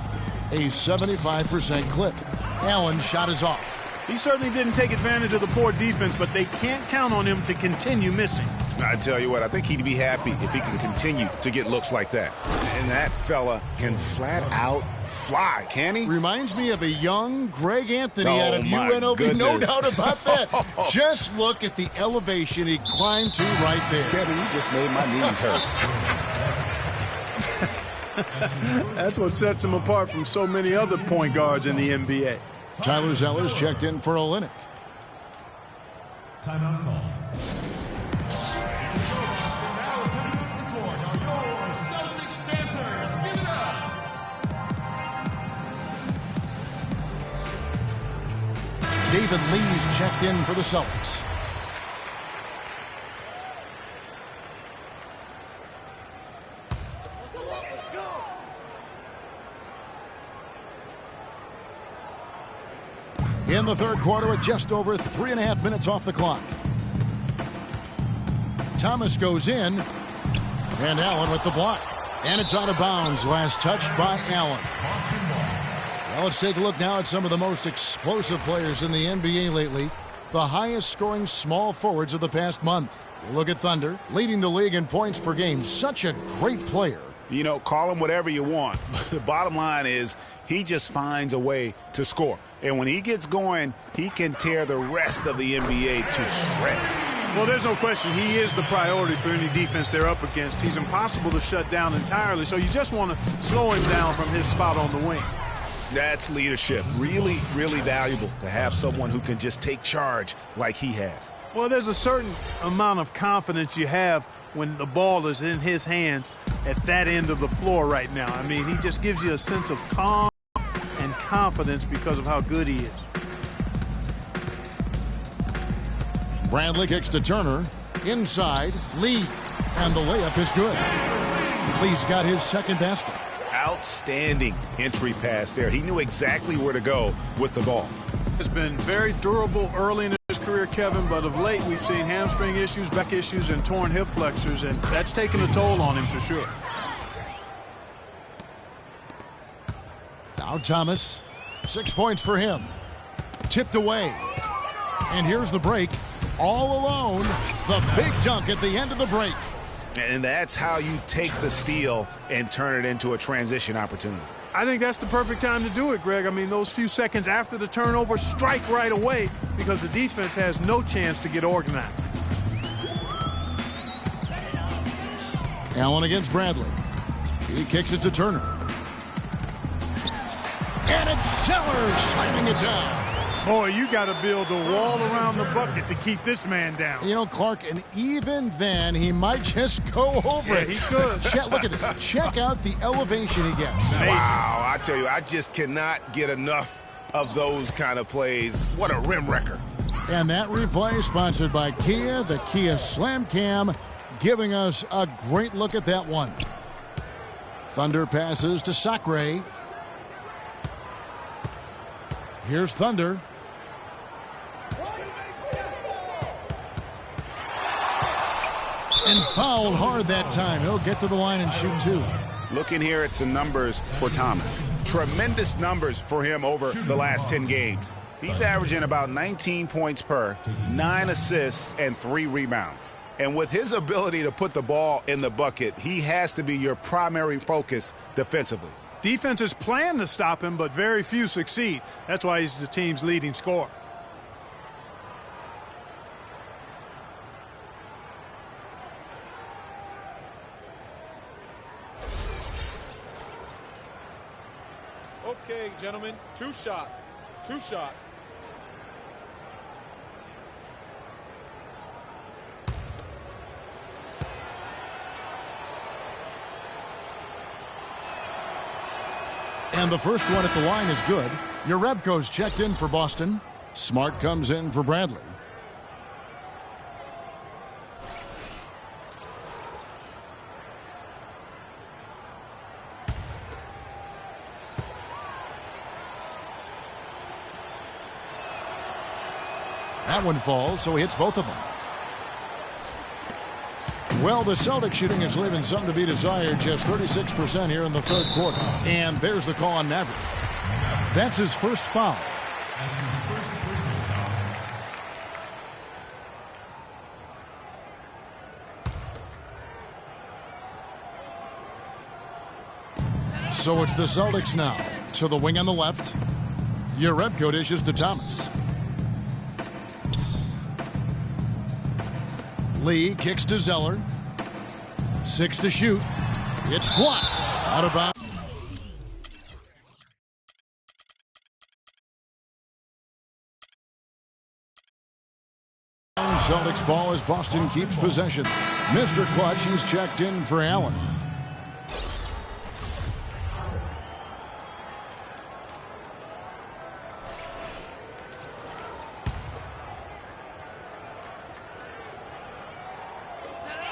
A 75% clip. Allen's shot is off. He certainly didn't take advantage of the poor defense, but they can't count on him to continue missing. I tell you what, I think he'd be happy if he can continue to get looks like that. And that fella can flat out fly, can he? Reminds me of a young Greg Anthony out of my UNLV. goodness. No doubt about that. Just look at the elevation he climbed to right there. Kevin, you just made my knees hurt. That's what sets him apart from so many other point guards in the NBA. Tyler Zeller's checked in for Olynyk. Timeout call. David Lee's checked in for the Celtics. In the third quarter with just over 3.5 minutes off the clock. Thomas goes in, and Allen with the block. And it's out of bounds. Last touch by Allen. Well, let's take a look now at some of the most explosive players in the NBA lately. The highest scoring small forwards of the past month. You look at Thunder, leading the league in points per game. Such a great player. You know, call him whatever you want. The bottom line is he just finds a way to score. And when he gets going, he can tear the rest of the NBA to shreds. Well, there's no question he is the priority for any defense they're up against. He's impossible to shut down entirely, so you just want to slow him down from his spot on the wing. That's leadership. Really, really valuable to have someone who can just take charge like he has. Well, there's a certain amount of confidence you have when the ball is in his hands at that end of the floor right now. I mean, he just gives you a sense of calm and confidence because of how good he is. Bradley kicks to Turner. Inside, Lee. And the layup is good. Lee's got his second basket. Outstanding entry pass there. He knew exactly where to go with the ball. It's been very durable early in his career, Kevin, but of late we've seen hamstring issues, back issues, and torn hip flexors, and that's taken a toll on him for sure. Now Thomas, 6 points for him. Tipped away. And here's the break. All alone, the big dunk at the end of the break. And that's how you take the steal and turn it into a transition opportunity. I think that's the perfect time to do it, Greg. I mean, those few seconds after the turnover, strike right away because the defense has no chance to get organized. Allen against Bradley. He kicks it to Turner. And it's Zeller shining it down. Boy, you got to build a wall around the bucket to keep this man down. You know, Clark, and even then, he might just go over it. He could. Look at this. Check out the elevation he gets. Wow, I tell you, I just cannot get enough of those kind of plays. What a rim wrecker. And that replay sponsored by Kia, the Kia Slam Cam, giving us a great look at that one. Thunder passes to Sacre. Here's Thunder. And fouled hard that time. He'll get to the line and shoot two. Looking here at some numbers for Thomas. Tremendous numbers for him over the last 10 games. He's averaging about 19 points per, 9 assists, and 3 rebounds. And with his ability to put the ball in the bucket, he has to be your primary focus defensively. Defenses plan to stop him, but very few succeed. That's why he's the team's leading scorer. Okay, gentlemen, 2 shots. 2 shots. And the first one at the line is good. Yarebko's checked in for Boston. Smart comes in for Bradley. That one falls, so he hits both of them. Well, the Celtics shooting is leaving something to be desired. Just 36% here in the third quarter. And there's the call on Maverick. That's his first foul. So it's the Celtics now. To the wing on the left. Yarebko dishes to Thomas. Lee kicks to Zeller. 6 to shoot. It's blocked. Out of bounds. Celtics ball as Boston keeps possession. Mr. Clutch, he's checked in for Allen.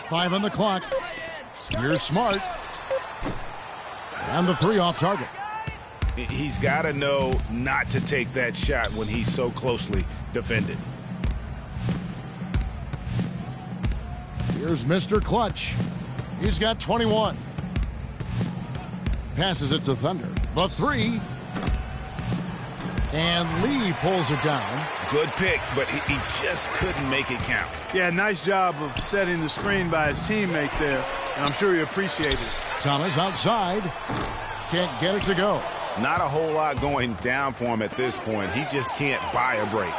Five on the clock. Here's Smart. And the 3 off target. He's got to know not to take that shot when he's so closely defended. Here's Mr. Clutch. He's got 21. Passes it to Thunder. The 3. And Lee pulls it down. Good pick, but he just couldn't make it count. Yeah, nice job of setting the screen by his teammate there, and I'm sure he appreciated it. Thomas outside. Can't get it to go. Not a whole lot going down for him at this point. He just can't buy a break.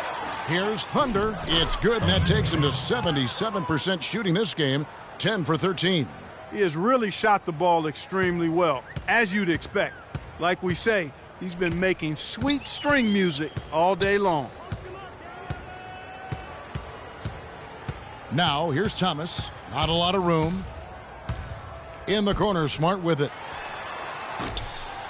Here's Thunder. It's good, and that takes him to 77% shooting this game, 10 for 13. He has really shot the ball extremely well, as you'd expect. Like we say, he's been making sweet string music all day long. Now, here's Thomas. Not a lot of room. In the corner, Smart with it.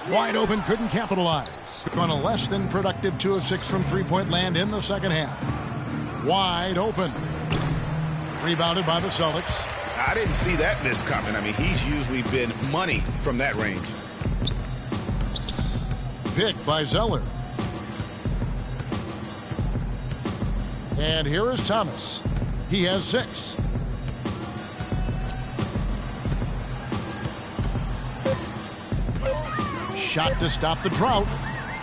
Wide open, couldn't capitalize. On a less than productive 2 of 6 from three-point land in the second half. Wide open. Rebounded by the Celtics. I didn't see that miss coming. I mean, he's usually been money from that range. Picked by Zeller. And here is Thomas. He has 6. Shot to stop the drought.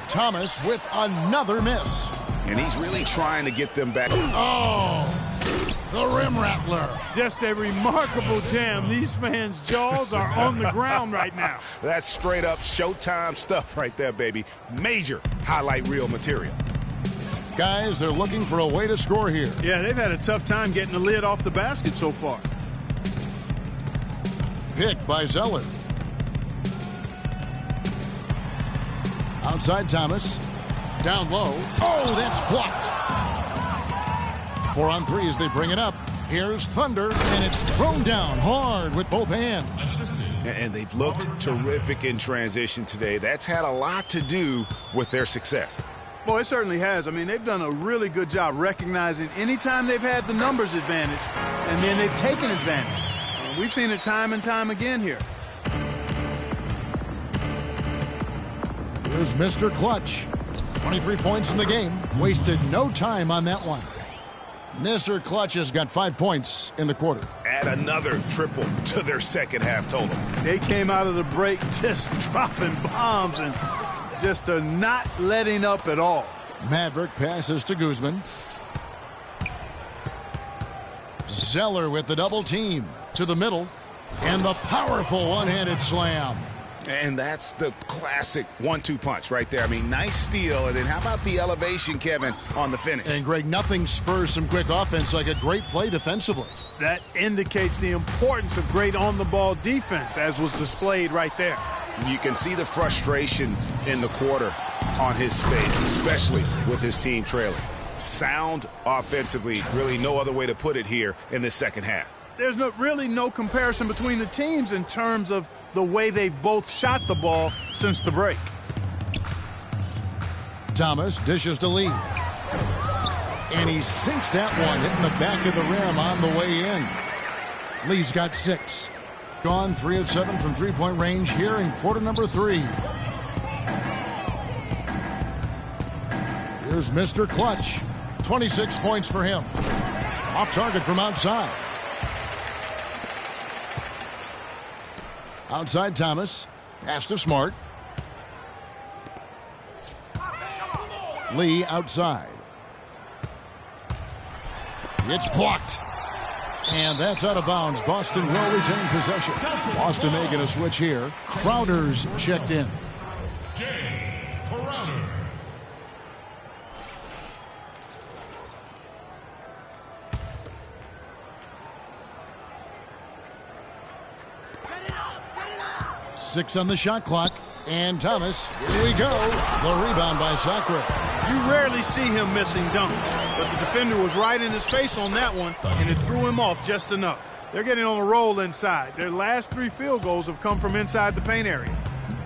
Thomas with another miss. And he's really trying to get them back. Oh, the rim rattler. Just a remarkable jam. These fans' jaws are on the ground right now. That's straight up Showtime stuff right there, baby. Major highlight reel material. Guys, they're looking for a way to score here. Yeah, they've had a tough time getting the lid off the basket so far. Picked by Zeller. Outside Thomas. Down low. Oh, that's blocked. 4 on 3 as they bring it up. Here's Thunder, and it's thrown down hard with both hands. And they've looked terrific in transition today. That's had a lot to do with their success. Well, it certainly has. I mean, they've done a really good job recognizing anytime they've had the numbers advantage, and then they've taken advantage. And we've seen it time and time again here. Here's Mr. Clutch. 23 points in the game. Wasted no time on that one. Mr. Clutch has got 5 points in the quarter. Add another triple to their second half total. They came out of the break just dropping bombs and just not letting up at all. Maverick passes to Guzman. Zeller with the double team to the middle. And the powerful one-handed slam. And that's the classic 1-2 punch right there. I mean, nice steal. And then how about the elevation, Kevin, on the finish? And, Greg, nothing spurs some quick offense like a great play defensively. That indicates the importance of great on-the-ball defense, as was displayed right there. You can see the frustration in the quarter on his face, especially with his team trailing. Sound offensively, really no other way to put it here in the second half. There's really no comparison between the teams in terms of the way they've both shot the ball since the break. Thomas dishes to Lee. And he sinks that one, hitting the back of the rim on the way in. Lee's got 6. Gone 3 of 7 from three-point range here in quarter number 3. Here's Mr. Clutch. 26 points for him. Off target from outside. Outside Thomas. Pass to Smart. Lee outside. It's blocked. And that's out of bounds. Boston will retain possession. Boston making a switch here. Crowder's checked in. Jay Crowder. Six on the shot clock. And Thomas, here we go. The rebound by Sacre. You rarely see him missing dunks, but the defender was right in his face on that one, and it threw him off just enough. They're getting on a roll inside. Their last 3 field goals have come from inside the paint area.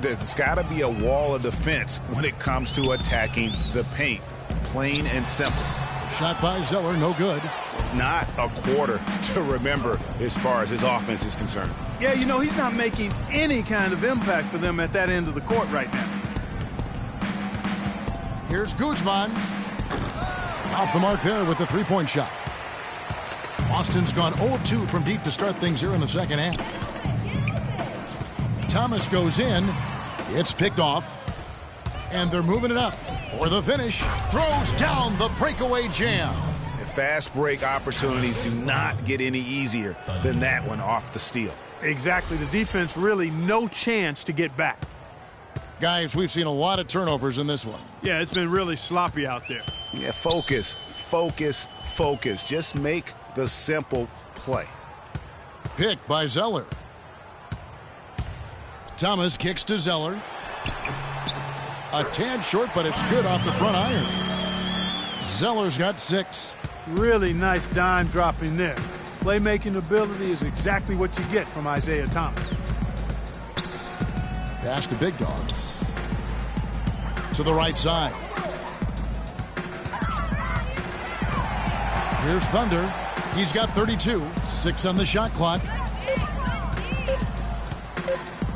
There's got to be a wall of defense when it comes to attacking the paint. Plain and simple. Shot by Zeller, no good. Not a quarter to remember as far as his offense is concerned. Yeah, you know, he's not making any kind of impact for them at that end of the court right now. Here's Guzman. Off the mark there with the three-point shot. Boston's gone 0-2 from deep to start things here in the second half. Thomas goes in. It's picked off. And they're moving it up for the finish. Throws down the breakaway jam. Fast break opportunities do not get any easier than that one off the steal. Exactly. The defense really no chance to get back. Guys, we've seen a lot of turnovers in this one. Yeah, it's been really sloppy out there. Yeah, focus, focus, focus. Just make the simple play. Pick by Zeller. Thomas kicks to Zeller. A tad short, but it's good off the front iron. Zeller's got 6. Really nice dime dropping there. Playmaking ability is exactly what you get from Isaiah Thomas. Pass to Big Dog. To the right side. Here's Thunder. He's got 32. 6 on the shot clock.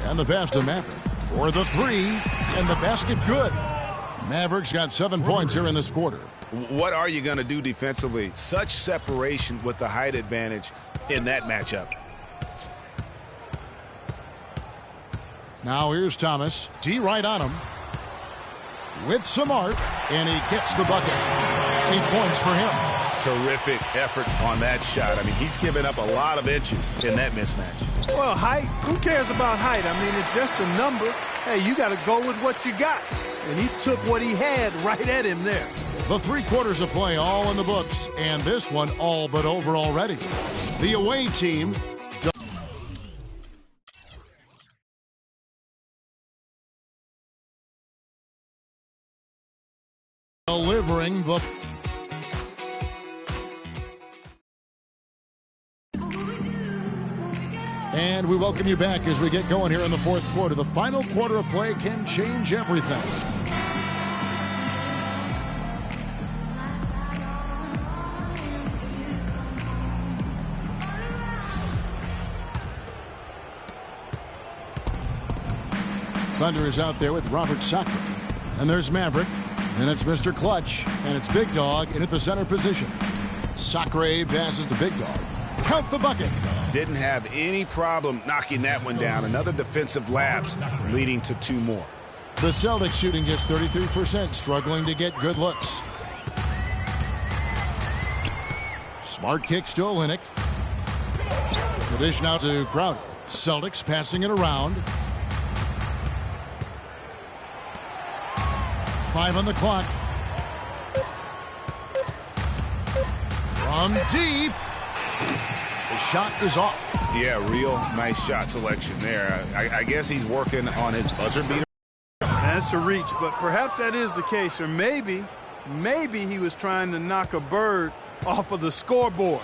And the pass to Maverick. For the 3. And the basket good. Mavericks got 7 points here in this quarter. What are you going to do defensively? Such separation with the height advantage in that matchup. Now here's Thomas. D right on him. With some art. And he gets the bucket. 8 points for him. Terrific effort on that shot. I mean, he's given up a lot of inches in that mismatch. Well, height, who cares about height? I mean, it's just a number. Hey, you got to go with what you got. And he took what he had right at him there. The 3 quarters of play all in the books, and this one all but over already. The away team And we welcome you back as we get going here in the fourth quarter. The final quarter of play can change everything. Thunder is out there with Robert Sacre. And there's Maverick. And it's Mr. Clutch. And it's Big Dog in at the center position. Sacre passes to Big Dog. Count the bucket. Didn't have any problem knocking that one down. Another defensive lapse leading to 2 more. The Celtics shooting just 33%, struggling to get good looks. Smart kicks to Olynyk. The dish now to Crowder. Celtics passing it around. 5 on the clock. From deep. The shot is off. Yeah, real nice shot selection there. I guess he's working on his buzzer beater. That's a reach, but perhaps that is the case. Or maybe he was trying to knock a bird off of the scoreboard.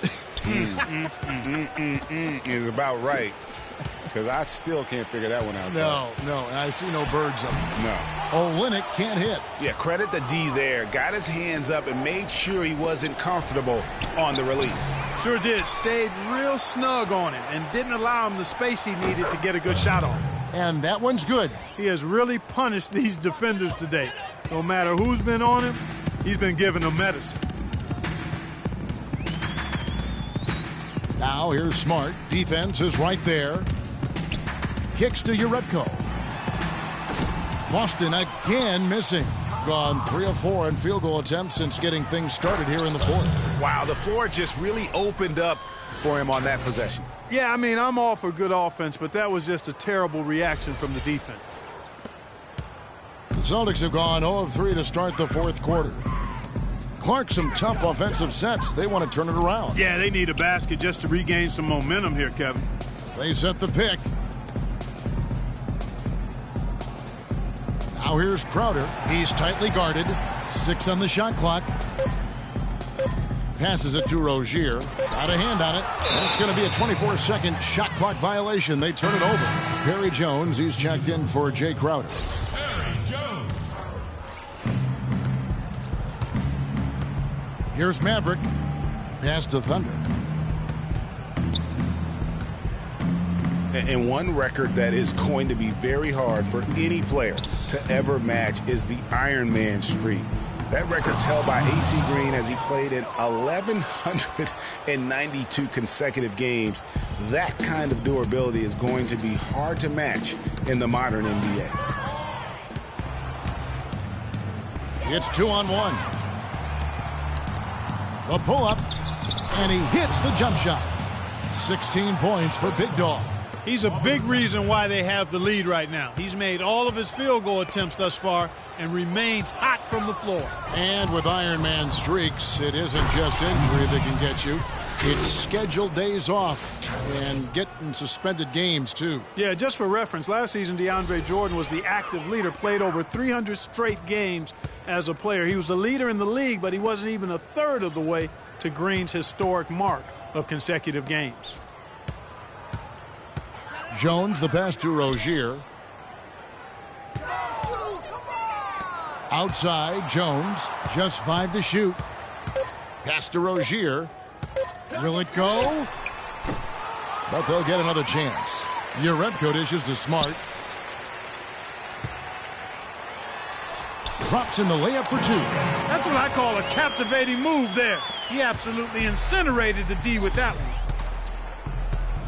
Is about right. Because I still can't figure that one out. No, and I see no birds up. No. Olynyk can't hit. Yeah, credit the D there. Got his hands up and made sure he wasn't comfortable on the release. Sure did. Stayed real snug on him and didn't allow him the space he needed to get a good shot on. And that one's good. He has really punished these defenders today. No matter who's been on him, he's been giving them medicine. Now here's Smart. Defense is right there. Kicks to Uredko. Boston again missing. Gone 3 of 4 in field goal attempts since getting things started here in the fourth. Wow, the floor just really opened up for him on that possession. Yeah, I mean, I'm all for good offense, but that was just a terrible reaction from the defense. The Celtics have gone 0 of 3 to start the fourth quarter. Clark, some tough offensive sets. They want to turn it around. Yeah, they need a basket just to regain some momentum here, Kevin. They set the pick. Now here's Crowder. He's tightly guarded. 6 on the shot clock. Passes it to Rozier. Got a hand on it. And it's going to be a 24-second shot clock violation. They turn it over. Perry Jones, he's checked in for Jay Crowder. Perry Jones. Here's Maverick. Pass to Thunder. And one record that is going to be very hard for any player to ever match is the Iron Man streak. That record's held by AC Green as he played in 1,192 consecutive games. That kind of durability is going to be hard to match in the modern NBA. It's 2-on-1. The pull-up, and he hits the jump shot. 16 points for Big Dog. He's a big reason why they have the lead right now. He's made all of his field goal attempts thus far and remains hot from the floor. And with Iron Man streaks, it isn't just injury that can get you. It's scheduled days off and getting suspended games, too. Yeah, just for reference, last season DeAndre Jordan was the active leader, played over 300 straight games as a player. He was the leader in the league, but he wasn't even a third of the way to Green's historic mark of consecutive games. Jones, the pass to Rozier. Outside, Jones, just 5 to shoot. Pass to Rozier. Will it go? But they'll get another chance. Uredko dishes to Smart. Drops in the layup for 2. That's what I call a captivating move there. He absolutely incinerated the D with that one.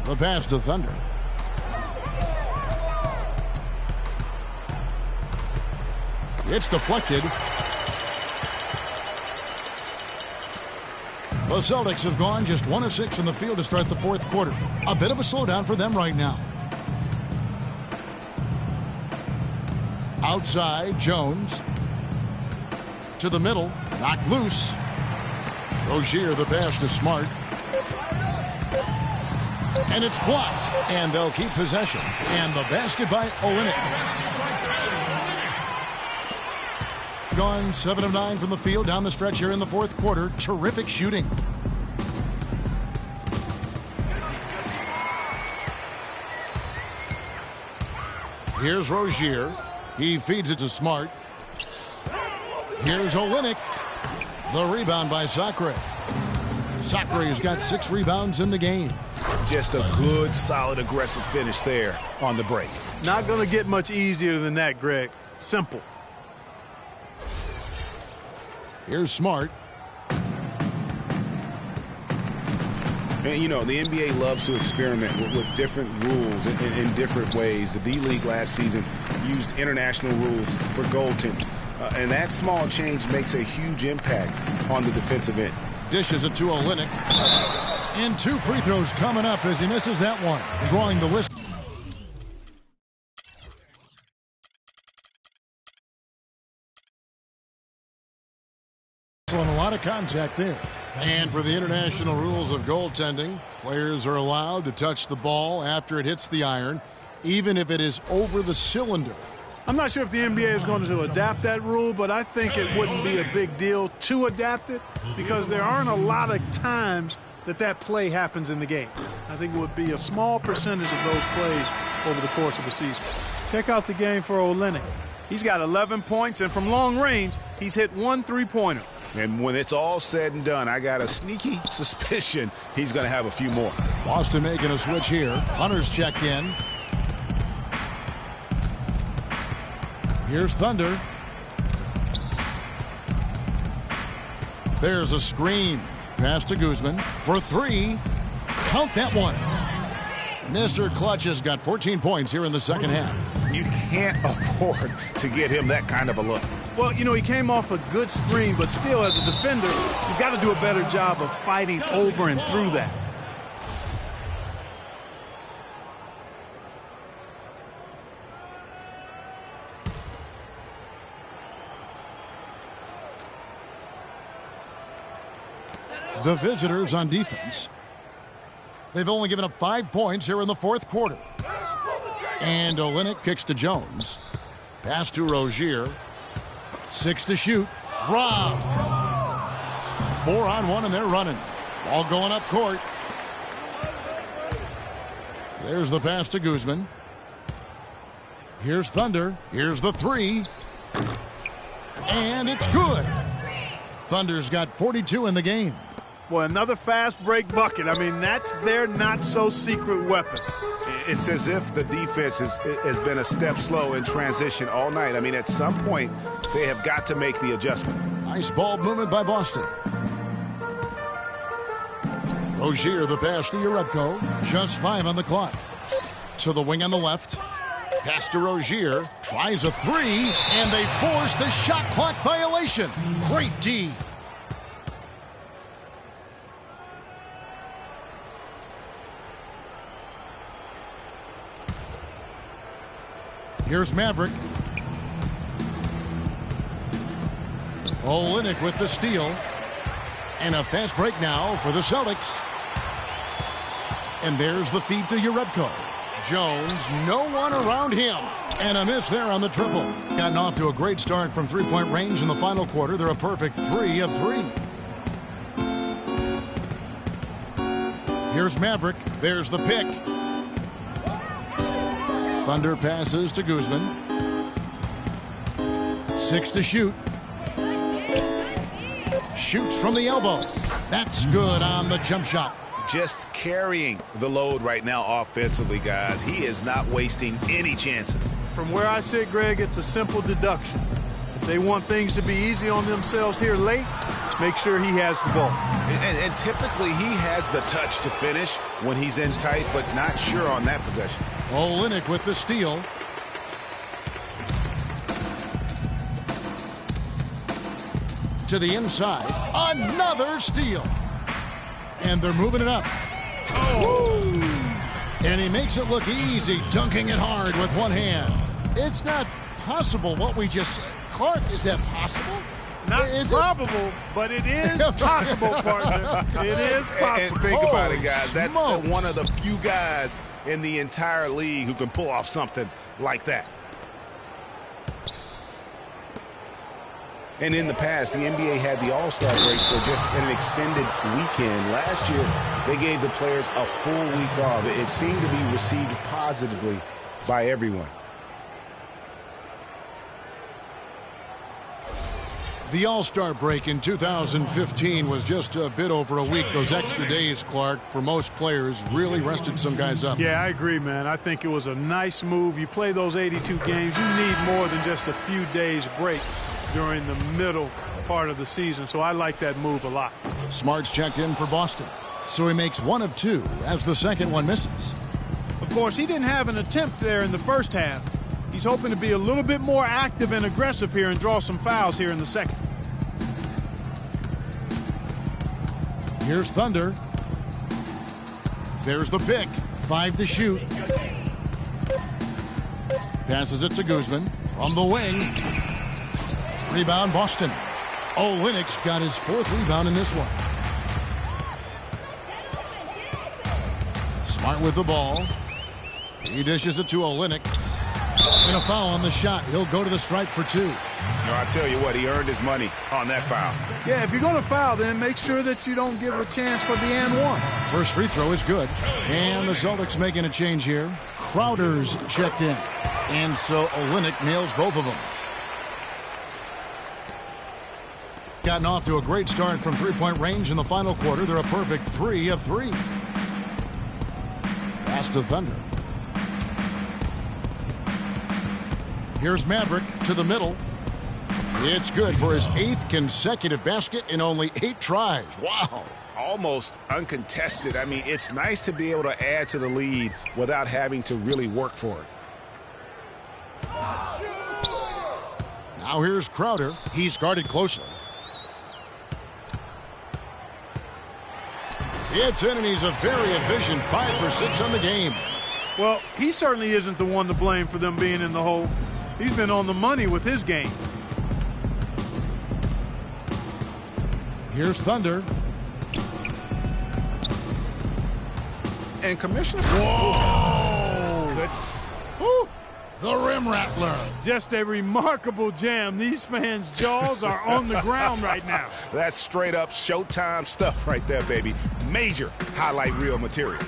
The pass to Thunder. It's deflected. The Celtics have gone just 1 of 6 in the field to start the fourth quarter. A bit of a slowdown for them right now. Outside, Jones. To the middle, knocked loose. Rozier, the pass to Smart. And it's blocked. And they'll keep possession. And the basket by Olynyk. Gone 7 of 9 from the field down the stretch here in the fourth quarter. Terrific shooting. Here's Rozier. He feeds it to Smart. Here's Olynyk. The rebound by Sacre. Sacre has got 6 rebounds in the game. Just a good, solid, aggressive finish there on the break. Not going to get much easier than that, Greg. Simple. Here's Smart. And, you know, the NBA loves to experiment with different rules in different ways. The D-League last season used international rules for goaltending. And that small change makes a huge impact on the defensive end. Dishes it to Olynyk. And 2 free throws coming up as he misses that one. Drawing the whistle. And a lot of contact there. And for the international rules of goaltending, players are allowed to touch the ball after it hits the iron, even if it is over the cylinder. I'm not sure if the NBA is going to adapt that rule, but I think it wouldn't be a big deal to adapt it because there aren't a lot of times that play happens in the game. I think it would be a small percentage of those plays over the course of the season. Check out the game for Olynyk. He's got 11 points, and from long range, he's hit 1 3-pointer. And when it's all said and done, I got a sneaky suspicion he's going to have a few more. Boston making a switch here. Hunter's checked in. Here's Thunder. There's a screen. Pass to Guzman for 3. Count that one. Mr. Clutch has got 14 points here in the second half. You can't afford to get him that kind of a look. Well, you know, he came off a good screen, but still, as a defender, you've got to do a better job of fighting over and through that. The visitors on defense. They've only given up 5 points here in the fourth quarter. And Olynyk kicks to Jones. Pass to Rozier. 6 to shoot. Rob. 4-on-1 and they're running. Ball going up court. There's the pass to Guzman. Here's Thunder. Here's the 3. And it's good. Thunder's got 42 in the game. Boy, another fast break bucket. I mean, that's their not-so-secret weapon. It's as if the defense has been a step slow in transition all night. I mean, at some point, they have got to make the adjustment. Nice ball movement by Boston. Rozier, the pass to Jerebko. Just 5 on the clock. To the wing on the left. Pass to Rozier. Tries a 3, and they force the shot clock violation. Great D. Here's Maverick. Olynyk with the steal. And a fast break now for the Celtics. And there's the feed to Jerebko. Jones, no one around him. And a miss there on the triple. Gotten off to a great start from three-point range in the final quarter. They're a perfect 3 of 3. Here's Maverick. There's the pick. Thunder passes to Guzman. 6 to shoot. Shoots from the elbow. That's good on the jump shot. Just carrying the load right now offensively, guys. He is not wasting any chances. From where I sit, Greg, it's a simple deduction. If they want things to be easy on themselves here late, make sure he has the ball. And typically he has the touch to finish when he's in tight, but not sure on that possession. Olynyk with the steal. To the inside. Another steal. And they're moving it up. Oh. And he makes it look easy, dunking it hard with one hand. It's not possible what we just said. Clark, is that possible? Not probable, but it is possible, partner. It is possible. And think about it, guys. That's smokes. one of the few guys in the entire league who can pull off something like that. And in the past, the NBA had the All-Star break for just an extended weekend. Last year, they gave the players a full week off. It seemed to be received positively by everyone. The All-Star break in 2015 was just a bit over a week. Those extra days, Clark, for most players, really rested some guys up. Yeah, I agree, man. I think it was a nice move. You play those 82 games, you need more than just a few days break during the middle part of the season. So I like that move a lot. Smart's checked in for Boston, so he makes 1 of 2 as the second one misses. Of course, he didn't have an attempt there in the first half. He's hoping to be a little bit more active and aggressive here and draw some fouls here in the second. Here's Thunder. There's the pick. 5 to shoot. Passes it to Guzman from the wing. Rebound, Boston. Olynyk's got his 4th rebound in this one. Smart with the ball. He dishes it to Olynyk. And a foul on the shot. He'll go to the stripe for 2. No, I tell you what, he earned his money on that foul. Yeah, if you're going to foul, then make sure that you don't give a chance for the and one. First free throw is good. And the Celtics making a change here. Crowder's checked in. And so Olynyk nails both of them. Gotten off to a great start from three-point range in the final quarter. They're a perfect 3 of 3. Pass to Thunder. Here's Maverick to the middle. It's good for his 8th consecutive basket in only 8 tries. Wow. Almost uncontested. I mean, it's nice to be able to add to the lead without having to really work for it. Now here's Crowder. He's guarded closely. It's in, and he's a very efficient 5 for 6 on the game. Well, he certainly isn't the one to blame for them being in the hole. He's been on the money with his game. Here's Thunder. And Commissioner. Whoa! Good. Woo. The rim rattler. Just a remarkable jam. These fans' jaws are on the ground right now. That's straight up Showtime stuff right there, baby. Major highlight reel material.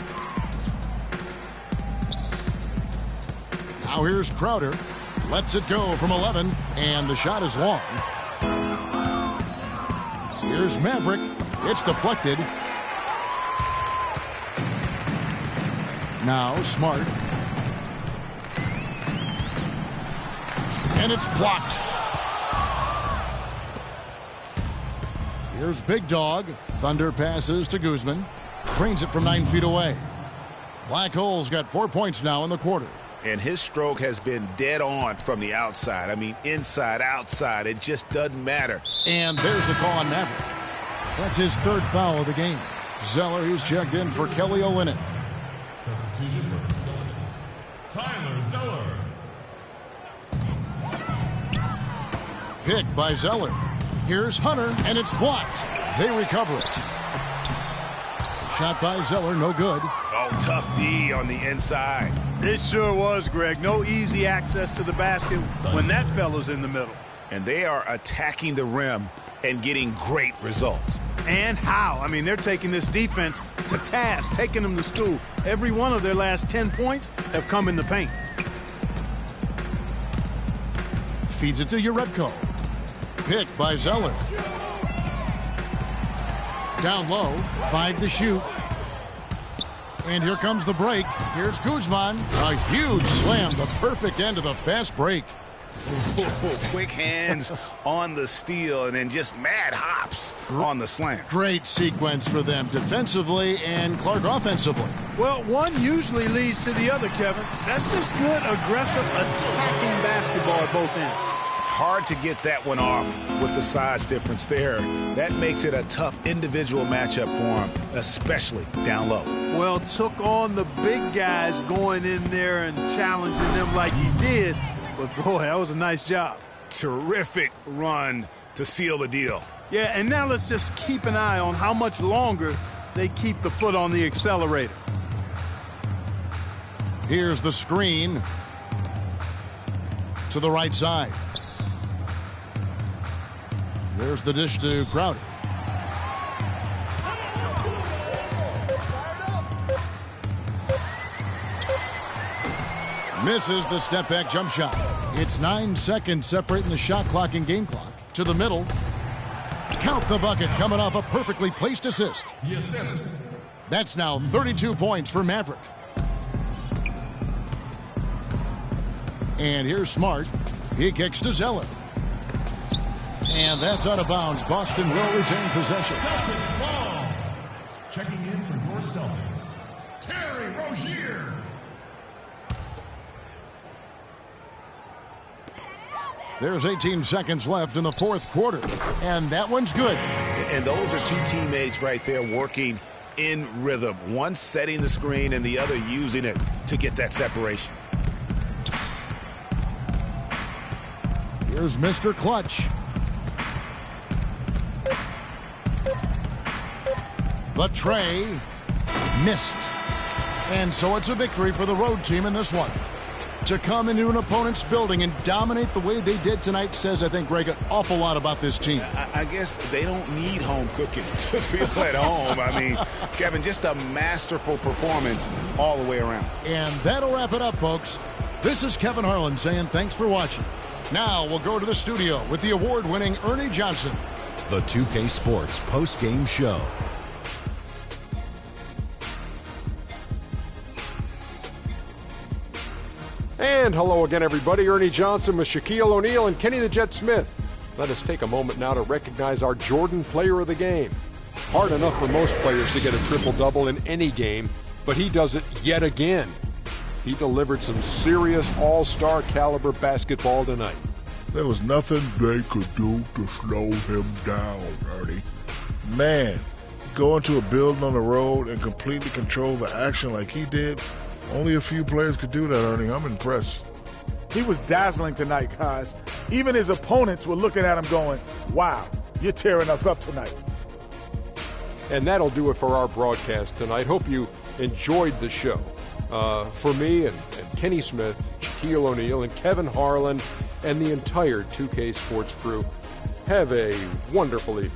Now here's Crowder. Lets it go from 11, and the shot is long. Here's Maverick. It's deflected. Now Smart. And it's blocked. Here's Big Dog. Thunder passes to Guzman. Trains it from 9 feet away. Black Hole's got 4 points now in the quarter. And his stroke has been dead on from the outside. I mean, inside, outside. It just doesn't matter. And there's the call on Maverick. That's his 3rd foul of the game. Zeller, who's checked in for Kelly Olynyk. Substitution for the Celtics. Tyler Zeller. Pick by Zeller. Here's Hunter, and it's blocked. They recover it. Shot by Zeller, no good. Oh, tough D on the inside. It sure was, Greg. No easy access to the basket when that fella's in the middle. And they are attacking the rim and getting great results. And how? I mean, they're taking this defense to task, taking them to school. Every one of their last 10 points have come in the paint. Feeds it to Urebko. Pick by Zeller. Down low, 5 to shoot. And here comes the break. Here's Guzman. A huge slam, the perfect end of the fast break. Quick hands on the steal and then just mad hops on the slam. Great sequence for them defensively and Clark offensively. Well, one usually leads to the other, Kevin. That's just good, aggressive, attacking basketball at both ends. Hard to get that one off with the size difference there. That makes it a tough individual matchup for him, especially down low. Well, took on the big guys going in there and challenging them like he did. But, boy, that was a nice job. Terrific run to seal the deal. Yeah, and now let's just keep an eye on how much longer they keep the foot on the accelerator. Here's the screen to the right side. There's the dish to Crowder. Misses the step-back jump shot. It's 9 seconds separating the shot clock and game clock. To the middle. Count the bucket coming off a perfectly placed assist. The assist. That's now 32 points for Maverick. And here's Smart. He kicks to Zeller. And that's out of bounds. Boston will retain possession. Celtics ball. Checking in for your Celtics, Terry Rozier. There's 18 seconds left in the fourth quarter. And that one's good. And those are two teammates right there working in rhythm. One setting the screen and the other using it to get that separation. Here's Mr. Clutch. The tray missed. And so it's a victory for the road team in this one. To come into an opponent's building and dominate the way they did tonight says, I think, Greg, an awful lot about this team. I guess they don't need home cooking to feel at home. I mean, Kevin, just a masterful performance all the way around. And that'll wrap it up, folks. This is Kevin Harlan saying thanks for watching. Now we'll go to the studio with the award-winning Ernie Johnson. The 2K Sports post-game show. And hello again, everybody. Ernie Johnson with Shaquille O'Neal and Kenny the Jet Smith. Let us take a moment now to recognize our Jordan Player of the Game. Hard enough for most players to get a triple-double in any game, but he does it yet again. He delivered some serious all-star caliber basketball tonight. There was nothing they could do to slow him down, Ernie. Man, go into a building on the road and completely control the action like he did. Only a few players could do that, Ernie. I'm impressed. He was dazzling tonight, guys. Even his opponents were looking at him going, wow, you're tearing us up tonight. And that'll do it for our broadcast tonight. Hope you enjoyed the show. For me and Kenny Smith, Shaquille O'Neal, and Kevin Harlan, and the entire 2K Sports crew, have a wonderful evening.